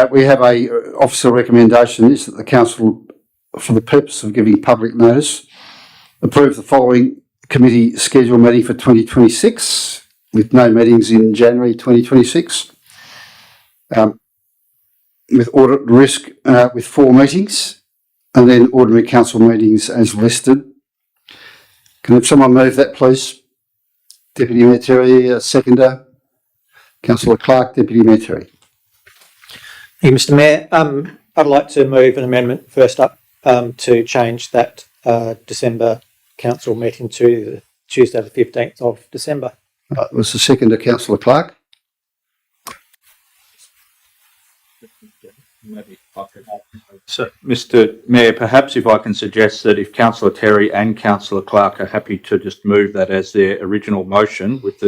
we have a officer recommendation is that the Council, for the purpose of giving public notice, approve the following committee schedule meeting for 2026 with no meetings in January 2026. With audit risk with 4 meetings and then ordinary council meetings as listed. Can I have someone move that, please? Deputy Mayor Terry, seconder. Councillor Clark, Deputy Mayor Terry. Thank you, Mr. Mayor. I'd like to move an amendment first up to change that December council meeting to Tuesday the 15th of December. Was the seconder Councillor Clark? So, Mr. Mayor, perhaps if I can suggest that if Councillor Terry and Councillor Clark are happy to just move that as their original motion with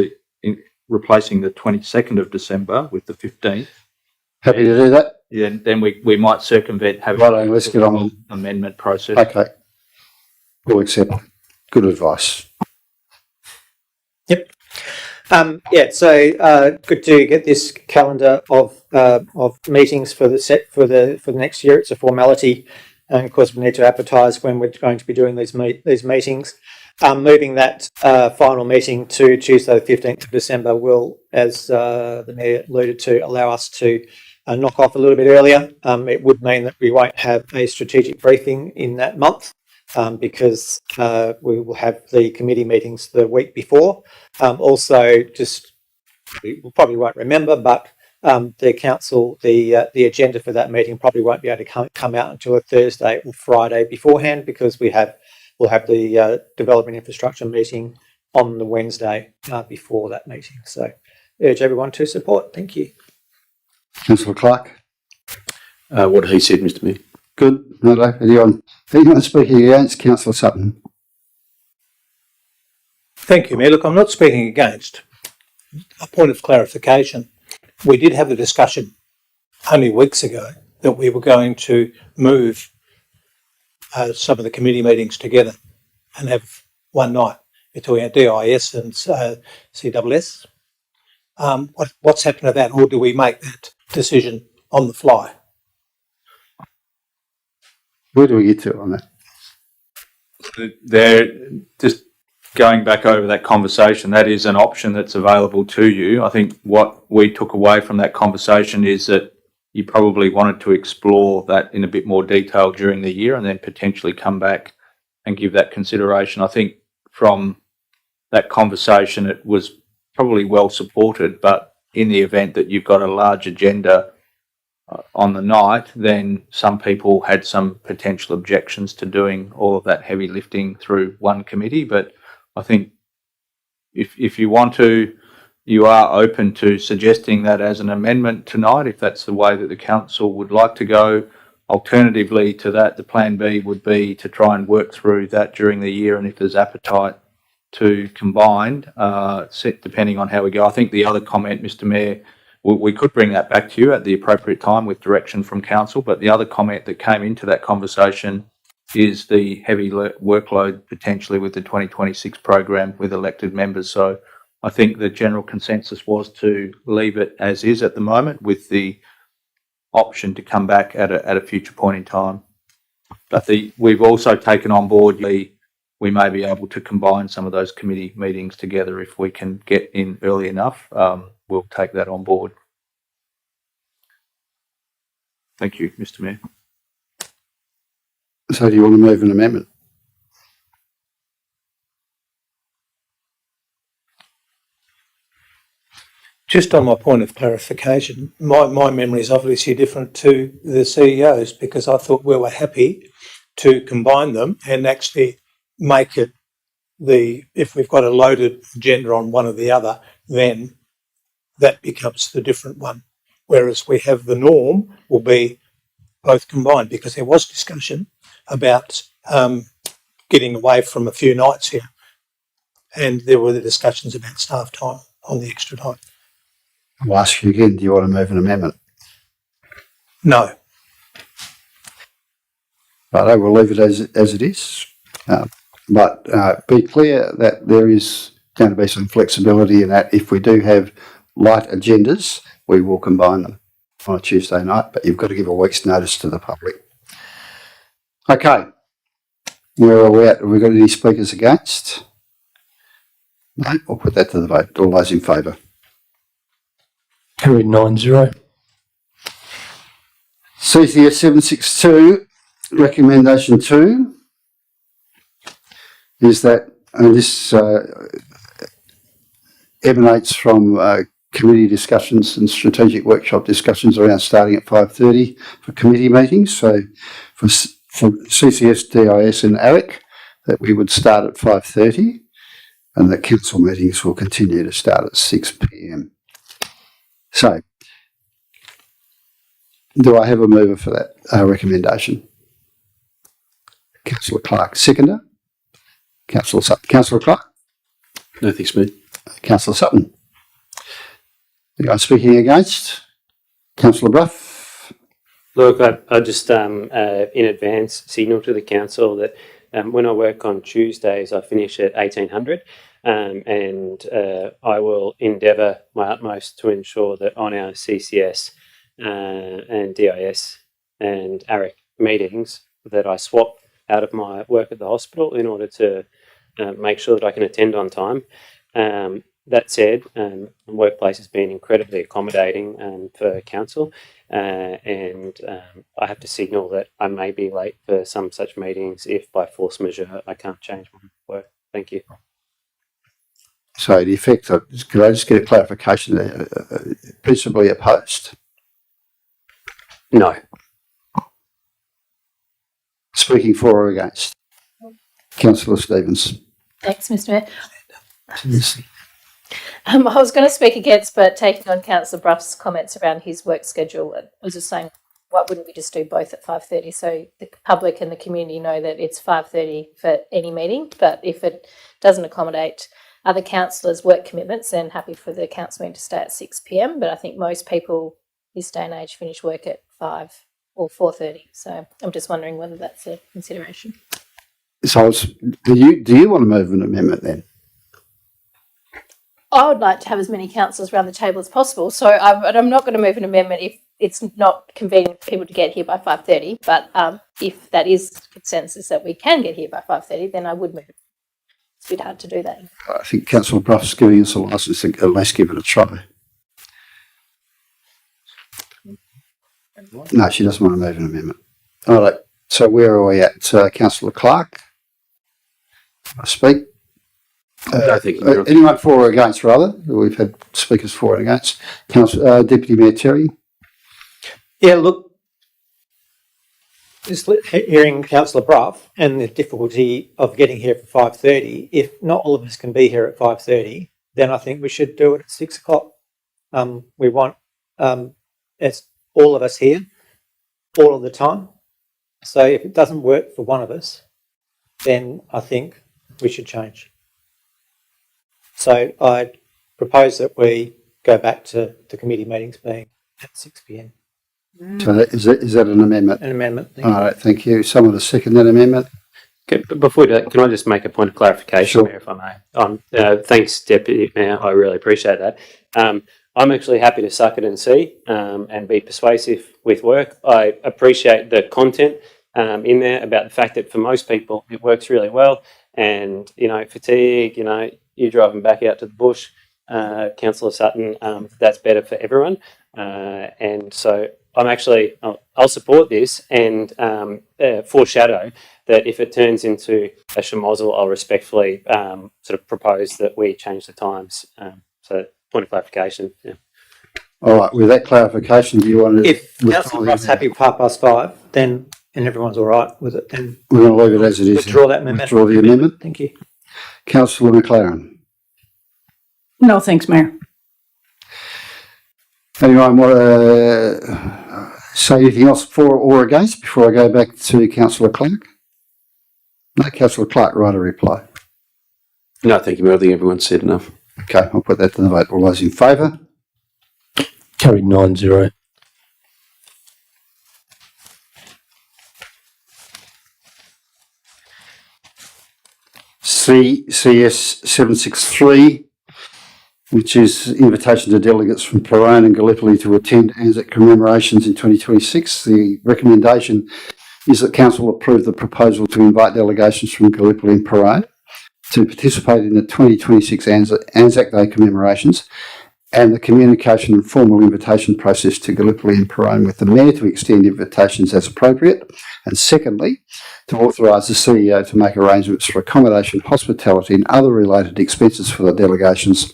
replacing the 22nd of December with the 15th. Happy to do that? Yeah, then we might circumvent having let's get on amendment process. Okay. We'll accept. Good advice. Good to get this calendar of meetings for the next year. It's a formality, and of course we need to advertise when we're going to be doing these meetings. Moving that final meeting to Tuesday, the 15th of December, will, as the Mayor alluded to, allow us to knock off a little bit earlier. It would mean that we won't have a strategic briefing in that month. Because we will have the committee meetings the week before. We probably won't remember, but the council, the agenda for that meeting probably won't be able to come out until a Thursday or Friday beforehand, because we'll have the development infrastructure meeting on the Wednesday before that meeting. So urge everyone to support. Thank you. Councillor Clark. What he said, Mr. Mayor. Good. No. Anyone speaking against? Councillor Sutton. Thank you, Mayor. Look, I'm not speaking against. A point of clarification. We did have the discussion only weeks ago that we were going to move some of the committee meetings together and have one night between DIS and CSS. What's happened to that, or do we make that decision on the fly? Where do we get to on that? Just going back over that conversation, that is an option that's available to you. I think what we took away from that conversation is that you probably wanted to explore that in a bit more detail during the year and then potentially come back and give that consideration. I think from that conversation, it was probably well supported, but in the event that you've got a large agenda on the night, then some people had some potential objections to doing all of that heavy lifting through one committee. But I think if you want to, you are open to suggesting that as an amendment tonight, if that's the way that the council would like to go. Alternatively to that, the plan B would be to try and work through that during the year, and if there's appetite to combine, depending on how we go. I think the other comment, Mr. Mayor, we could bring that back to you at the appropriate time with direction from council, but the other comment that came into that conversation is the heavy workload potentially with the 2026 program with elected members. So I think the general consensus was to leave it as is at the moment, with the option to come back at a future point in time. But we've also taken on board we may be able to combine some of those committee meetings together if we can get in early enough. We'll take that on board. Thank you, Mr. Mayor. So do you want to move an amendment? Just on my point of clarification, my memory is obviously different to the CEO's, because I thought we were happy to combine them and actually make it if we've got a loaded agenda on one or the other, then that becomes the different one. Whereas we have the norm will be both combined, because there was discussion about getting away from a few nights here. And there were the discussions about staff time on the extra time. I'll ask you again, do you want to move an amendment? No. But I will leave it as it is. But be clear that there is going to be some flexibility in that. If we do have light agendas, we will combine them on a Tuesday night, but you've got to give a week's notice to the public. Okay. Where are we at? Have we got any speakers against? No, we'll put that to the vote. All those in favour? Carried 9-0. CCS 762, recommendation 2 is that, and this emanates from committee discussions and strategic workshop discussions around starting at 5:30 for committee meetings. So for CCS, DIS and ARIC, that we would start at 5:30 and that council meetings will continue to start at 6 p.m. So, do I have a mover for that recommendation? Councillor Clark, seconder. Councillor Sutton. Councillor Clark? No, thanks, Mayor. Councillor Sutton. Anyone speaking against? Councillor Bruff? Look, I just in advance signal to the council that when I work on Tuesdays, I finish at 1800. and I will endeavour my utmost to ensure that on our CCS and DIS and ARIC meetings that I swap out of my work at the hospital in order to make sure that I can attend on time. That said, the workplace has been incredibly accommodating for council, and I have to signal that I may be late for some such meetings if by force majeure I can't change my work. Thank you. So in effect, could I just get a clarification there? Principally opposed? No. Speaking for or against? Councillor Stevens. Thanks, Mr. Mayor. I was going to speak against, but taking on Councillor Bruff's comments around his work schedule, I was just saying, why wouldn't we just do both at 5:30 so the public and the community know that it's 5:30 for any meeting? But if it doesn't accommodate other councillors' work commitments, then happy for the council meeting to stay at 6 p.m. But I think most people this day and age finish work at 5 or 4:30. So I'm just wondering whether that's a consideration. So do you want to move an amendment then? I would like to have as many councillors around the table as possible. So I'm not going to move an amendment if it's not convenient for people to get here by 5:30. But if that is consensus that we can get here by 5:30, then I would move it. It's a bit hard to do that. I think Councillor Bruff's giving us a licence, let's give it a try. No, she doesn't want to move an amendment. All right, so where are we at? Councillor Clark? I speak. No, thank you. Anyone for or against, rather? We've had speakers for and against. Deputy Mayor Terry? Yeah, look, just hearing Councillor Bruff and the difficulty of getting here for 5:30, if not all of us can be here at 5:30, then I think we should do it at 6 o'clock. We want it's all of us here, all of the time. So if it doesn't work for one of us, then I think we should change. So I propose that we go back to the committee meetings being at 6 p.m. So is that an amendment? An amendment. All right, thank you. Someone to second that amendment? Okay, but before that, can I just make a point of clarification, Sure. Mayor, if I may? Thanks, Deputy Mayor. I really appreciate that. I'm actually happy to suck it and see and be persuasive with work. I appreciate the content in there about the fact that for most people it works really well, and fatigue. You're driving back out to the bush, Councillor Sutton. That's better for everyone, and so I'll support this and foreshadow that if it turns into a schmozzle, I'll respectfully sort of propose that we change the times. So point of clarification. Yeah. All right, with that clarification, do you want to... If Councillor Bruff's happy with 5:30, then and everyone's all right with it, then we're going to leave it as it is. Withdraw that amendment. Withdraw the amendment. Thank you. Councillor McLaren. No, thanks, Mayor. Anyone want to say anything else for or against before I go back to Councillor Clark? No, Councillor Clark, write a reply. No, thank you, Mayor. I think everyone's said enough. Okay, I'll put that to the vote. All those in favour? Carried 9-0. CCS 763, which is invitation to delegates from Perone and Gallipoli to attend ANZAC commemorations in 2026. The recommendation is that Council approve the proposal to invite delegations from Gallipoli and Perone to participate in the 2026 ANZAC Day commemorations, and the communication and formal invitation process to Gallipoli and Perone with the Mayor to extend invitations as appropriate, and secondly, to authorise the CEO to make arrangements for accommodation, hospitality and other related expenses for the delegations,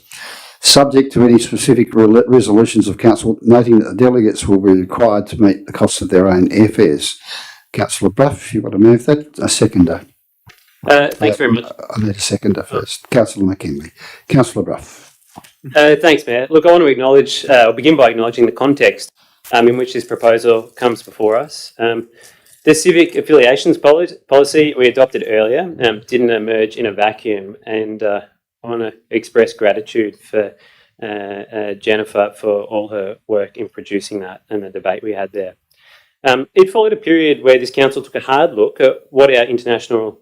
subject to any specific resolutions of Council, noting that the delegates will be required to meet the cost of their own airfares. Councillor Bruff, if you want to move that, a seconder. Thanks very much. I need a seconder first. Councillor McKinley. Councillor Bruff. Thanks, Mayor. Look, I want to I'll begin by acknowledging the context in which this proposal comes before us. The civic affiliations policy we adopted earlier didn't emerge in a vacuum, and I want to express gratitude for Jennifer for all her work in producing that and the debate we had there. It followed a period where this council took a hard look at what our international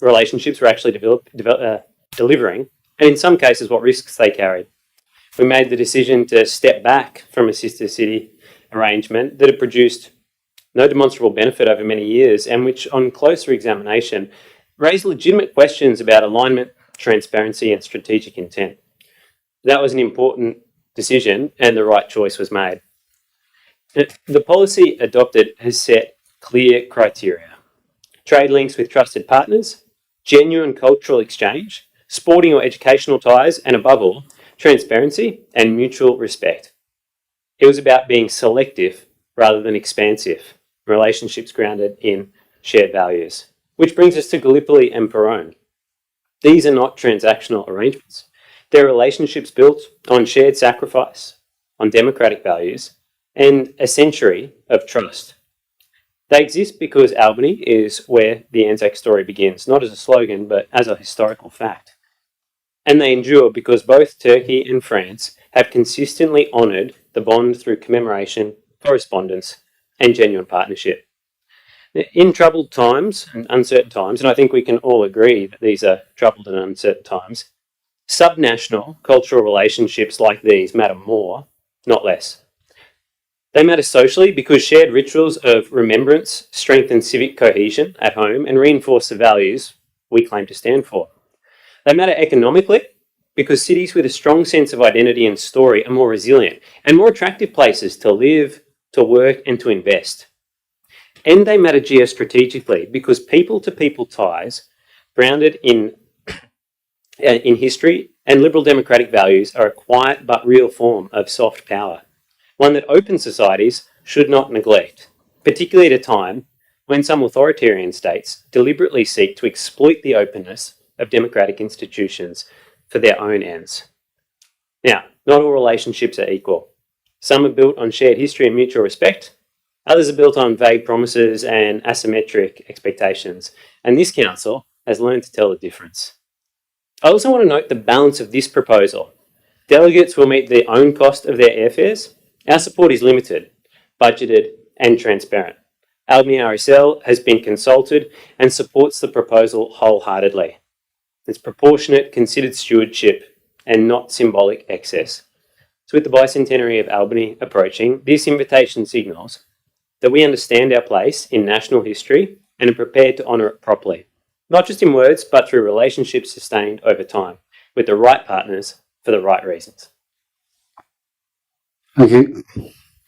relationships were actually delivering, and in some cases what risks they carried. We made the decision to step back from a sister city arrangement that had produced no demonstrable benefit over many years and which, on closer examination, raised legitimate questions about alignment, transparency and strategic intent. That was an important decision and the right choice was made. The policy adopted has set clear criteria: trade links with trusted partners, genuine cultural exchange, sporting or educational ties, and above all, transparency and mutual respect. It was about being selective rather than expansive, relationships grounded in shared values. Which brings us to Gallipoli and Perone. These are not transactional arrangements. They're relationships built on shared sacrifice, on democratic values, and a century of trust. They exist because Albany is where the Anzac story begins, not as a slogan, but as a historical fact. And they endure because both Turkey and France have consistently honoured the bond through commemoration, correspondence, and genuine partnership. In troubled times and uncertain times, and I think we can all agree that these are troubled and uncertain times, subnational cultural relationships like these matter more, not less. They matter socially because shared rituals of remembrance strengthen civic cohesion at home and reinforce the values we claim to stand for. They matter economically because cities with a strong sense of identity and story are more resilient and more attractive places to live, to work, and to invest. And they matter geostrategically because people-to-people ties grounded in history and liberal democratic values are a quiet but real form of soft power, one that open societies should not neglect, particularly at a time when some authoritarian states deliberately seek to exploit the openness of democratic institutions for their own ends. Now, not all relationships are equal. Some are built on shared history and mutual respect. Others are built on vague promises and asymmetric expectations. And this council has learned to tell the difference. I also want to note the balance of this proposal. Delegates will meet their own cost of their airfares. Our support is limited, budgeted and transparent. Albany RSL has been consulted and supports the proposal wholeheartedly. It's proportionate, considered stewardship and not symbolic excess. So with the bicentenary of Albany approaching, this invitation signals that we understand our place in national history and are prepared to honour it properly, not just in words, but through relationships sustained over time, with the right partners for the right reasons. Thank you.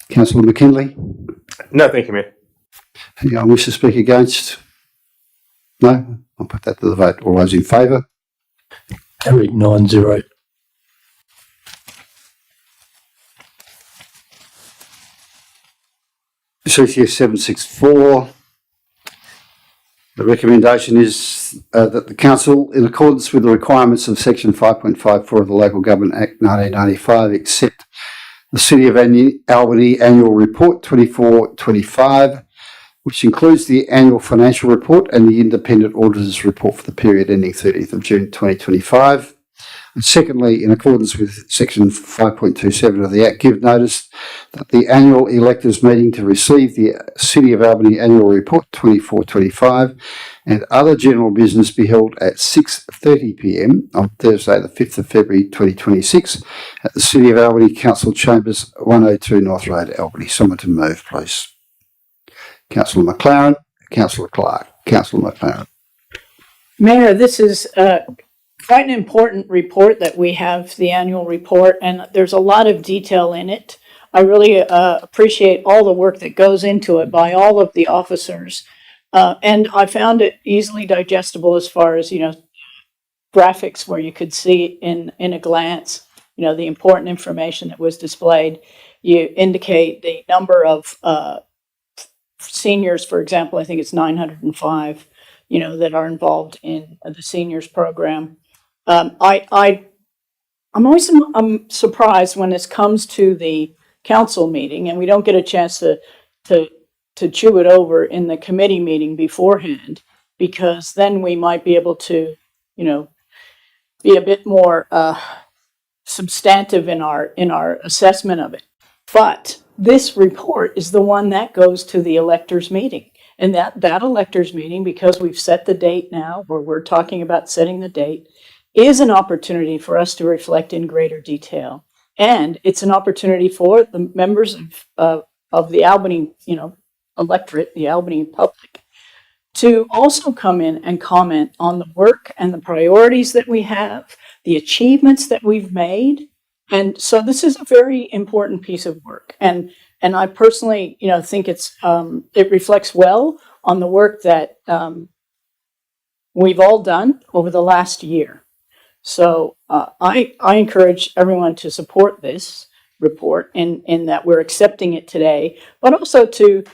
Councillor McKinley? No, thank you, Mayor. Anyone wish to speak against? No? I'll put that to the vote. All those in favour? Carried 9-0. CCS 764. The recommendation is that the Council, in accordance with the requirements of Section 5.54 of the Local Government Act 1995, accept the City of Albany Annual Report 24-25, which includes the Annual Financial Report and the Independent Auditor's Report for the period ending 30th of June 2025. And secondly, in accordance with Section 5.27 of the Act, give notice that the annual electors meeting to receive the City of Albany Annual Report 24-25 and other general business be held at 6:30 p.m. on Thursday the 5th of February 2026 at the City of Albany Council Chambers, 102 North Road, Albany. Someone to move, please. Councillor McLaren, Councillor Clark. Councillor McLaren. Mayor, this is quite an important report that we have, the annual report, and there's a lot of detail in it. I really appreciate all the work that goes into it by all of the officers. And I found it easily digestible as far as, graphics where you could see in a glance, the important information that was displayed. You indicate the number of seniors, for example, I think it's 905, that are involved in the seniors program. I'm always surprised when this comes to the council meeting and we don't get a chance to chew it over in the committee meeting beforehand, because then we might be able to, be a bit more substantive in our assessment of it. But this report is the one that goes to the electors meeting. And that electors meeting, because we've set the date now, or we're talking about setting the date, is an opportunity for us to reflect in greater detail. And it's an opportunity for the members of the Albany, electorate, the Albany public, to also come in and comment on the work and the priorities that we have, the achievements that we've made. And so this is a very important piece of work. And I personally, think it reflects well on the work that we've all done over the last year. So I encourage everyone to support this report in that we're accepting it today, but also to,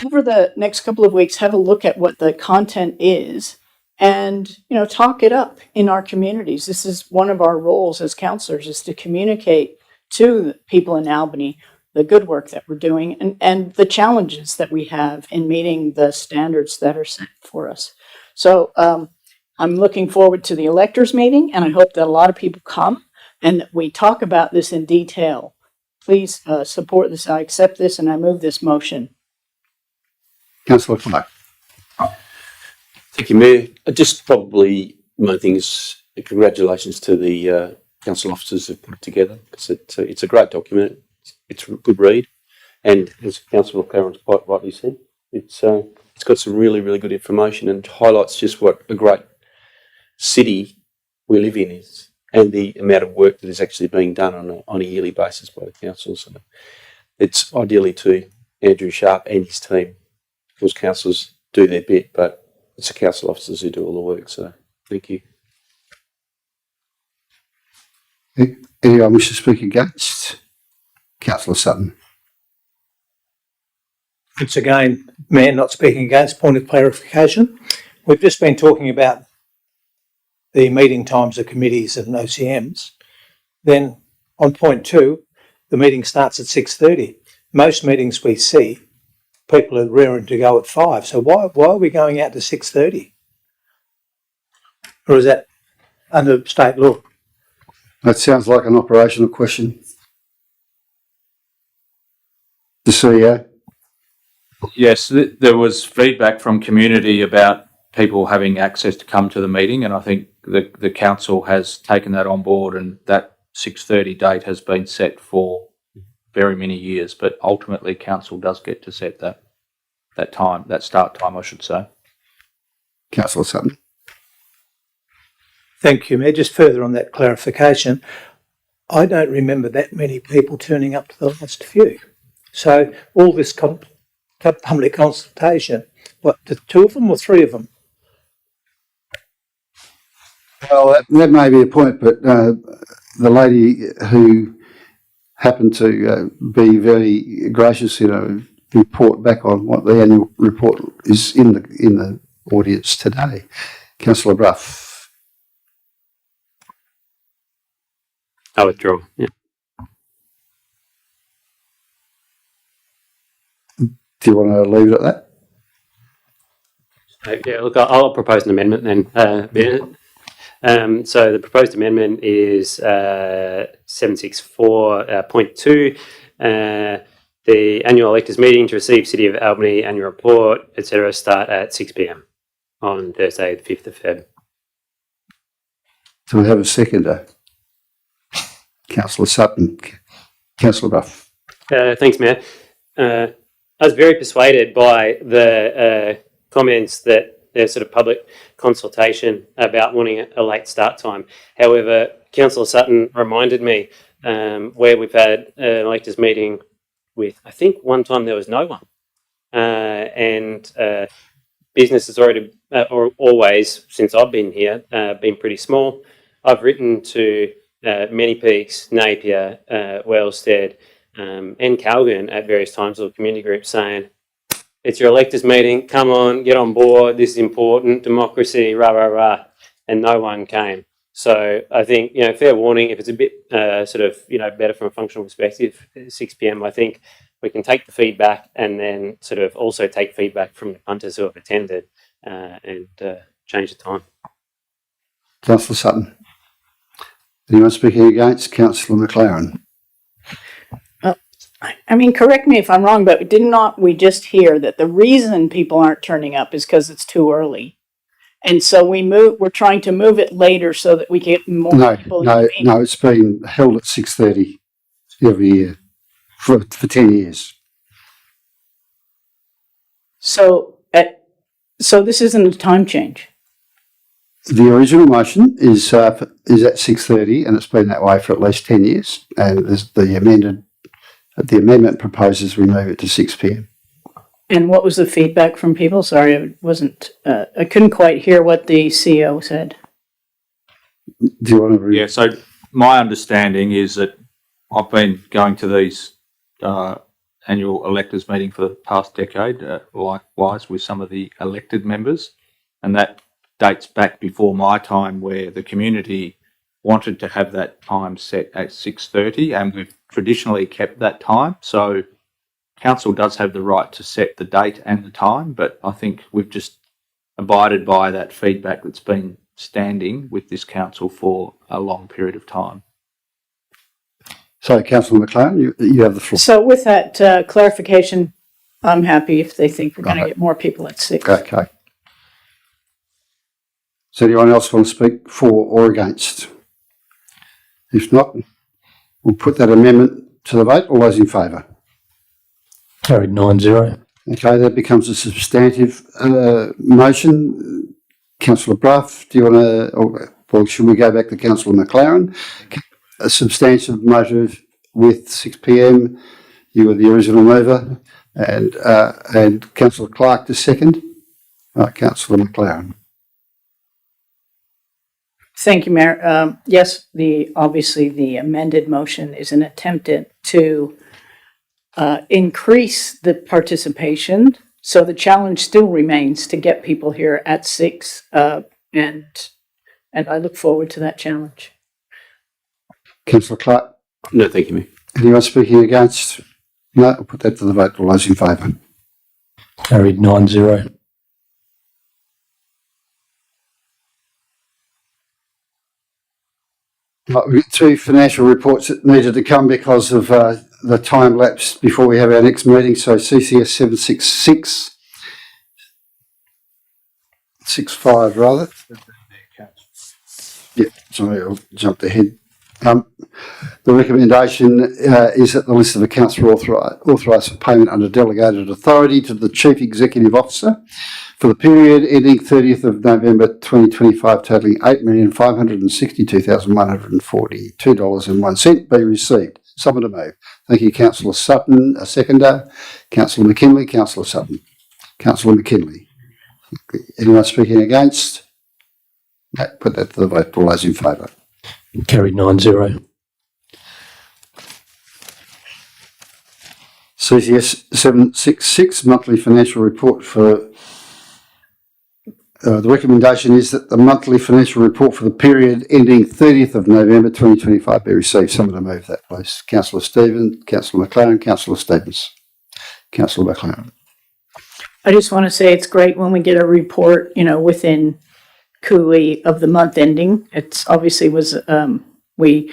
over the next couple of weeks, have a look at what the content is and, talk it up in our communities. This is one of our roles as counselors, is to communicate to the people in Albany the good work that we're doing and the challenges that we have in meeting the standards that are set for us. So I'm looking forward to the electors meeting, and I hope that a lot of people come and that we talk about this in detail. Please support this. I accept this and I move this motion. Councillor Clark. Thank you, Mayor. Just probably one thing is congratulations to the council officers who've put it together. It's a great document. It's a good read, and as Councillor McLaren quite rightly said, it's got some really, really good information and highlights just what a great city we live in is, and the amount of work that is actually being done on a yearly basis by the council. So it's ideally to Andrew Sharp and his team, because councillors do their bit, but it's the council officers who do all the work. So thank you. Anyone wish to speak against? Councillor Sutton. Once again, Mayor, not speaking against, point of clarification. We've just been talking about the meeting times of committees and OCMs. Then on point 2, the meeting starts at 6:30. Most meetings we see, people are raring to go at 5. So why are we going out to 6:30? Or is that under state law? That sounds like an operational question. The CEO. Yes, there was feedback from community about people having access to come to the meeting, and I think the council has taken that on board, and that 6:30 date has been set for very many years, but ultimately council does get to set that time, that start time, I should say. Councillor Sutton. Thank you, Mayor. Just further on that clarification, I don't remember that many people turning up to the last few. So all this public consultation, what, the 2 of them or 3 of them? Well, that may be a point, but the lady who happened to be very gracious, report back on what the annual report is in the audience today. Councillor Bruff. I withdraw. Yeah. Do you want to leave it at that? Yeah, look, I'll propose an amendment then. So the proposed amendment is 764.2. The annual electors meeting to receive City of Albany annual report, etc., start at 6 p.m. on Thursday, the 5th of Feb. Do we have a seconder? Councillor Sutton. Councillor Bruff. Thanks, Mayor. I was very persuaded by the comments that there's sort of public consultation about wanting a late start time. However, Councillor Sutton reminded me where we've had an electors meeting with, I think one time there was no one. And business has already, or always, since I've been here, been pretty small. I've written to Many Peaks, Napier, Wellstead, and Calgon at various times, or community groups, saying, it's your electors meeting, come on, get on board, this is important, democracy, rah, rah, rah, and no one came. So I think, fair warning, if it's a bit better from a functional perspective, 6 p.m, I think we can take the feedback and then sort of also take feedback from the punters who have attended and change the time. Councillor Sutton. Anyone speaking against? Councillor McLaren. I mean, correct me if I'm wrong, but did not we just hear that the reason people aren't turning up is because it's too early? And so we're trying to move it later so that we get more people. No, it's been held at 6:30 every year for 10 years. So this isn't a time change. The original motion is at 6:30, and it's been that way for at least 10 years. And the amendment proposes we move it to 6 p.m. And what was the feedback from people? Sorry, I couldn't quite hear what the CEO said. Do you want to Yeah, so my understanding is that I've been going to these annual electors meeting for the past decade, likewise with some of the elected members, and that dates back before my time, where the community wanted to have that time set at 6:30, and we've traditionally kept that time. So council does have the right to set the date and the time, but I think we've just abided by that feedback that's been standing with this council for a long period of time. So, Councillor McLaren, you have the floor. So with that clarification, I'm happy if they think we're going to get more people at 6. Okay. Does anyone else want to speak for or against? If not, we'll put that amendment to the vote. All those in favour? Carried 9-0. Okay, that becomes a substantive motion. Councillor Bruff, do you want to, or should we go back to Councillor McLaren? A substantive motive with 6 p.m. You were the original mover, and Councillor Clark the second. Councillor McLaren. Thank you, Mayor. Yes, obviously the amended motion is an attempt to increase the participation. So the challenge still remains to get people here at 6, and I look forward to that challenge. Councillor Clark? No, thank you, Mayor. Anyone speaking against? No, I'll put that to the vote. All those in favour? Carried 9-0. We've got 2 financial reports that needed to come because of the time lapse before we have our next meeting. So CCS 766, 65 rather. Yeah, sorry, I'll jump ahead. The recommendation is that the list of accounts are authorised for payment under delegated authority to the Chief Executive Officer for the period ending 30th of November 2025, totalling $8,562,142.01 be received. Someone to move. Thank you, Councillor Sutton. A seconder. Councillor McKinley. Councillor Sutton. Councillor McKinley. Anyone speaking against? No, put that to the vote. All those in favour? Carried 9-0. CCS 766, monthly financial report for... the recommendation is that the monthly financial report for the period ending 30th of November 2025 be received. Someone to move that, please. Councillor Stevens, Councillor McLaren, Councillor Stevens. Councillor McLaren. I just want to say it's great when we get a report, within cooey of the month ending. It's obviously was, we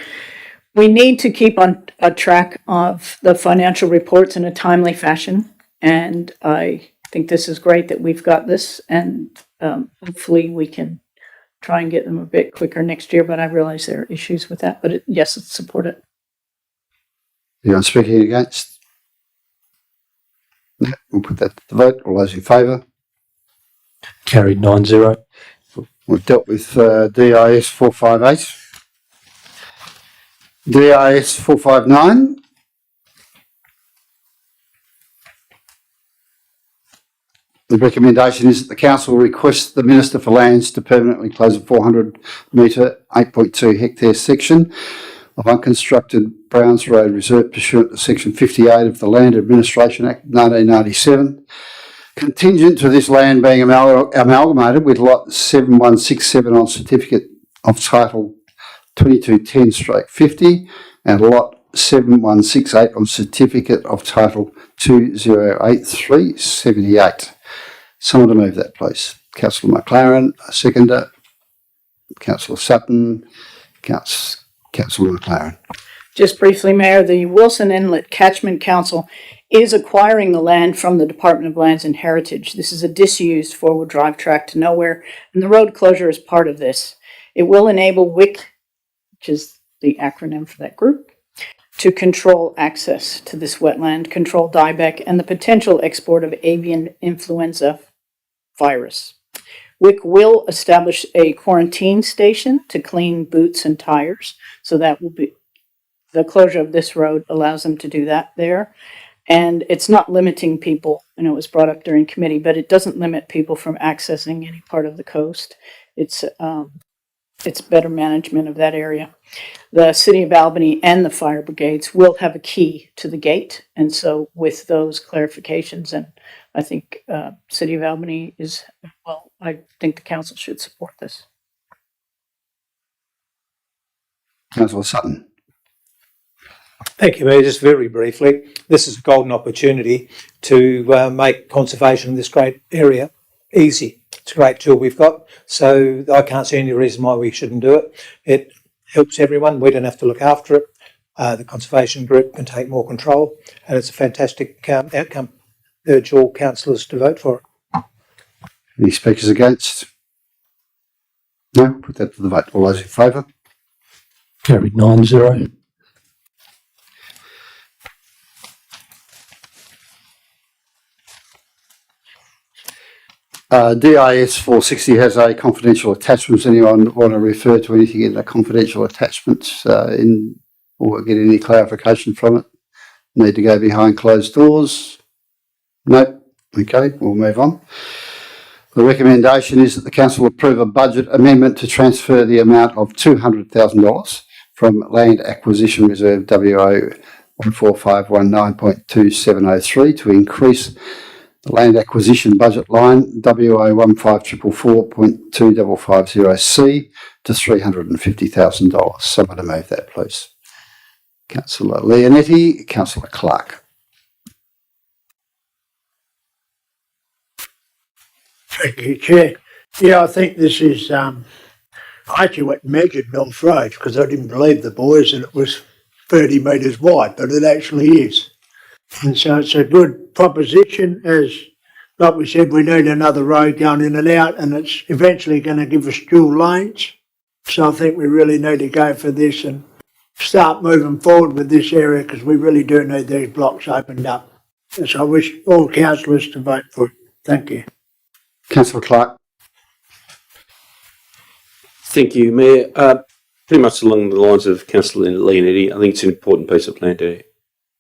need to keep on a track of the financial reports in a timely fashion. And I think this is great that we've got this, and hopefully we can try and get them a bit quicker next year, but I realize there are issues with that, but yes, let's support it. Anyone speaking against? No, we'll put that to the vote. All those in favour? Carried 9-0. We've dealt with DIS 458. DIS 459. The recommendation is that the council requests the Minister for Lands to permanently close a 400 metre, 8.2 hectare section of unconstructed Browns Road Reserve pursuant to Section 58 of the Land Administration Act 1997. Contingent to this land being amalgamated with Lot 7167 on Certificate of Title 2210/50 and Lot 7168 on Certificate of Title 2083/78. Someone to move that, please. Councillor McLaren, a seconder. Councillor Sutton. Councillor McLaren. Just briefly, Mayor, the Wilson Inlet Catchment Council is acquiring the land from the Department of Lands and Heritage. This is a disused four-wheel drive track to nowhere, and the road closure is part of this. It will enable WIC, which is the acronym for that group, to control access to this wetland, control dieback, and the potential export of avian influenza virus. WIC will establish a quarantine station to clean boots and tires, so that will be, the closure of this road allows them to do that there. And it's not limiting people, and it was brought up during committee, but it doesn't limit people from accessing any part of the coast. It's better management of that area. The City of Albany and the fire brigades will have a key to the gate. And so with those clarifications, and I think City of Albany is, well, I think the council should support this. Councillor Sutton. Thank you, Mayor. Just very briefly, this is a golden opportunity to make conservation of this great area easy. It's a great tool we've got, so I can't see any reason why we shouldn't do it. It helps everyone. We don't have to look after it. The conservation group can take more control, and it's a fantastic outcome. I urge all councillors to vote for it. Any speakers against? No? Put that to the vote. All those in favour? Carried 9-0. DIS 460 has a confidential attachment. Does anyone want to refer to anything in the confidential attachments or get any clarification from it? Need to go behind closed doors? No? Okay, we'll move on. The recommendation is that the council approve a budget amendment to transfer the amount of $200,000 from Land Acquisition Reserve WO 14519.2703 to increase the Land Acquisition Budget line WO 15444.2550C to $350,000. Someone to move that, please. Councillor Leonetti, Councillor Clark. Thank you, Chair. Yeah, I think this is, I actually went and measured North Road because I didn't believe the boys and it was 30 metres wide, but it actually is. And so it's a good proposition. As, like we said, we need another road going in and out, and it's eventually going to give us dual lanes. So I think we really need to go for this and start moving forward with this area because we really do need these blocks opened up. And so I wish all councillors to vote for it. Thank you. Councillor Clark. Thank you, Mayor. Pretty much along the lines of Councillor Leonetti, I think it's an important piece of land to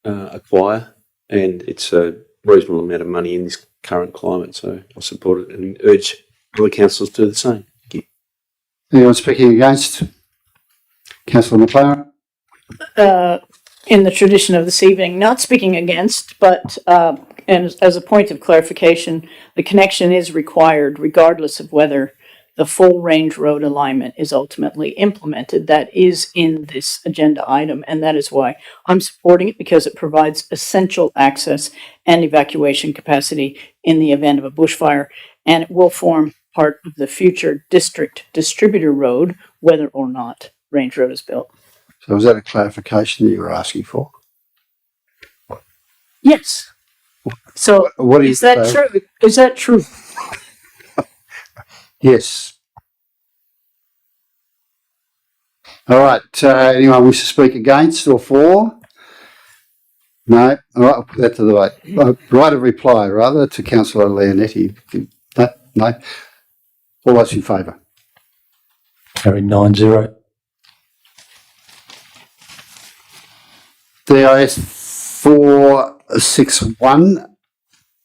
acquire, and it's a reasonable amount of money in this current climate, so I support it and urge other councillors to do the same. Thank you. Anyone speaking against? Councillor McLaren? In the tradition of this evening, not speaking against, but and as a point of clarification, the connection is required regardless of whether the full range road alignment is ultimately implemented. That is in this agenda item, and that is why I'm supporting it, because it provides essential access and evacuation capacity in the event of a bushfire, and it will form part of the future district distributor road, whether or not Range Road is built. So was that a clarification that you were asking for? Yes. So what is that true? Is that true? Yes. All right. Anyone wish to speak against or for? No. All right. I'll put that to the vote. Right of reply, rather, to Councillor Leonetti. No. No. All those in favour? Carried 9-0. DIS 461,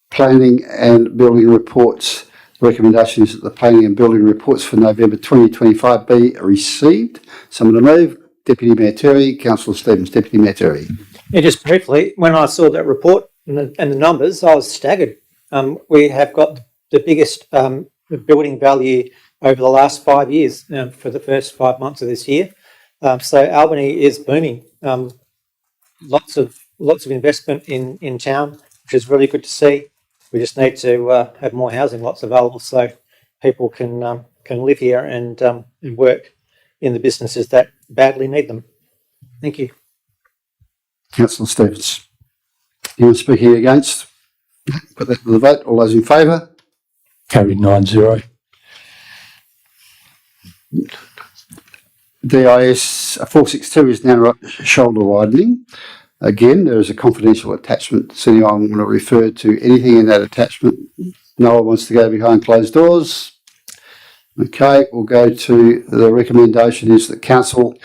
Planning and Building Reports. The recommendation is that the Planning and Building Reports for November 2025 be received. Someone to move. Deputy Mayor Terry, Councillor Stevens. Deputy Mayor Terry. Yeah, just briefly, when I saw that report and the numbers, I was staggered. We have got the biggest building value over the last 5 years for the first 5 months of this year. So Albany is booming. Lots of investment in town, which is really good to see. We just need to have more housing lots available so people can live here and work in the businesses that badly need them. Thank you. Councillor Stevens. Anyone speaking against? Put that to the vote. All those in favour? Carried 9-0. DIS 462 is now shoulder widening. Again, there is a confidential attachment. Does anyone want to refer to anything in that attachment? No one wants to go behind closed doors. Okay, we'll go to the recommendation is that council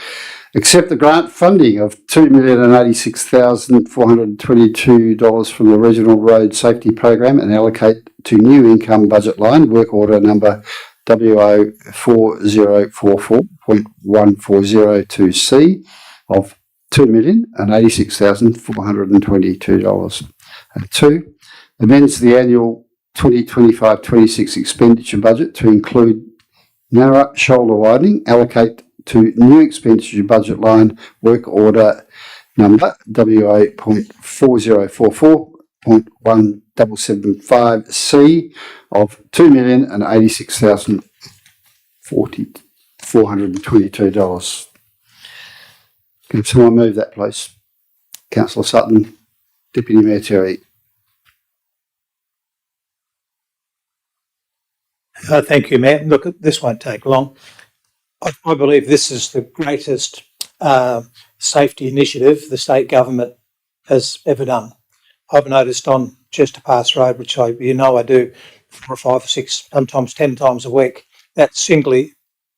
accept the grant funding of $2,086,422 from the Regional Road Safety Program and allocate to new income budget line work order number WO 4044.1402C of $2,086,422. And 2, amends the annual 2025-26 expenditure budget to include narrow shoulder widening, allocate to new expenditure budget line work order number WA.4044.1775C of $2,086,422. Can someone move that, please? Councillor Sutton, Deputy Mayor Terry. Thank you, Mayor. Look, this won't take long. I believe this is the greatest safety initiative the state government has ever done. I've noticed on Chester Pass Road, which I do 4 or 5 or 6, sometimes 10 times a week, that singly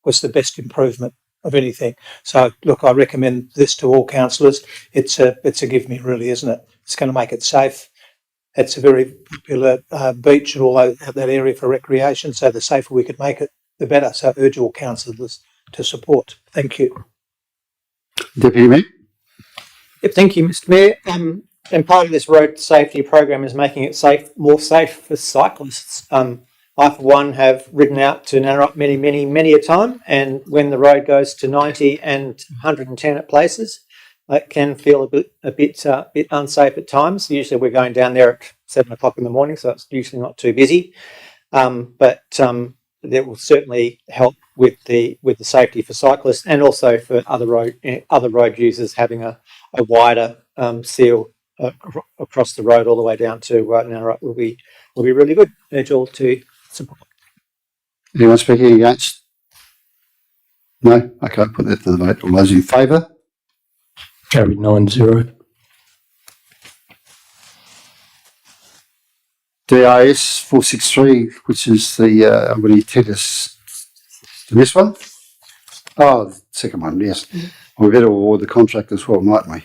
was the best improvement of anything. So, look, I recommend this to all councillors. It's a give me, really, isn't it? It's going to make it safe. It's a very popular beach and all that area for recreation. So the safer we could make it, the better. So I urge all councillors to support. Thank you. Deputy Mayor. Yep, thank you, Mr. Mayor. And part of this road safety program is making it more safe for cyclists. I, for one, have ridden out to Nanarok many a time, and when the road goes to 90 and 110 at places, it can feel a bit unsafe at times. Usually we're going down there at 7 o'clock in the morning, so it's usually not too busy. But that will certainly help with the safety for cyclists and also for other road users having a wider seal across the road all the way down to Nanarok will be really good. Urge all to support. Anyone speaking against? No? Okay, I'll put that to the vote. All those in favour? Carried 9-0. DIS 463, which is the Albany tennis. This one? Oh, the second one, yes. We better award the contract as well, mightn't we?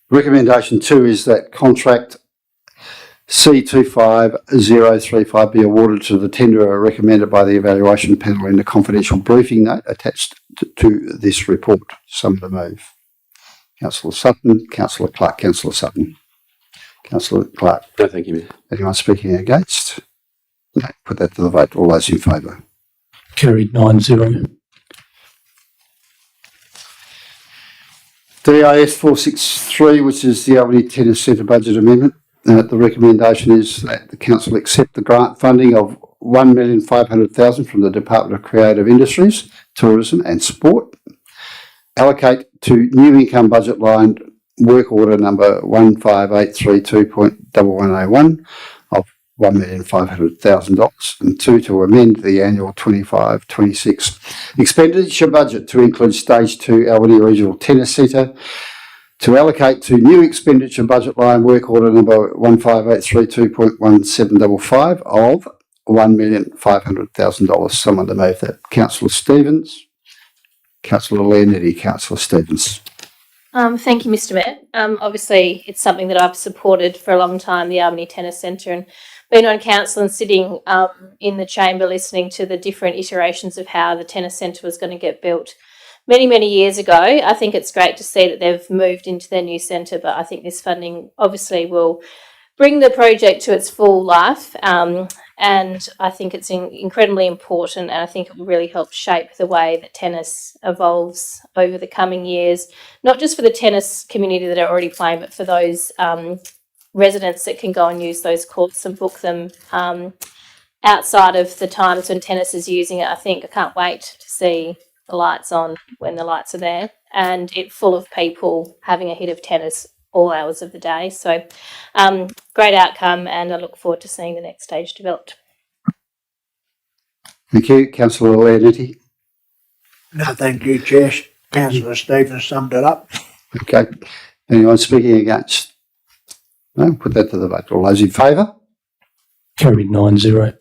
Recommendation 2 is that contract C25035 be awarded to the tenderer recommended by the evaluation panel in the confidential briefing note attached to this report. Some of the move. Councillor Sutton, Councillor Clark, Councillor Sutton. Councillor Clark. No, thank you, Mayor. Anyone speaking against? No, put that to the vote. All those in favour. Carried 9-0. DIS 463, which is the Albany Tennis Centre Budget Amendment. The recommendation is that the council accept the grant funding of $1,500,000 from the Department of Creative Industries, Tourism and Sport. Allocate to new income budget line work order number 15832.1101 of $1,500,000 and 2 to amend the annual 25-26 expenditure budget to include Stage 2 Albany Regional Tennis Centre to allocate to new expenditure budget line work order number 15832.1755 of $1,500,000. Someone to move that. Councillor Stevens. Councillor Leonetti, Councillor Stevens. Thank you, Mr. Mayor. Obviously, it's something that I've supported for a long time, the Albany Tennis Centre, and been on council and sitting in the chamber listening to the different iterations of how the tennis centre was going to get built many years ago. I think it's great to see that they've moved into their new centre, but I think this funding obviously will bring the project to its full life. And I think it's incredibly important, and I think it will really help shape the way that tennis evolves over the coming years, not just for the tennis community that are already playing, but for those residents that can go and use those courts and book them outside of the times when tennis is using it. I can't wait to see the lights on when the lights are there and it full of people having a hit of tennis all hours of the day. So great outcome, and I look forward to seeing the next stage developed. Thank you. Councillor Leonetti. No, thank you, Chair. Councillor Stevens summed it up. Okay. Anyone speaking against? No, put that to the vote. All those in favour? Carried 9-0.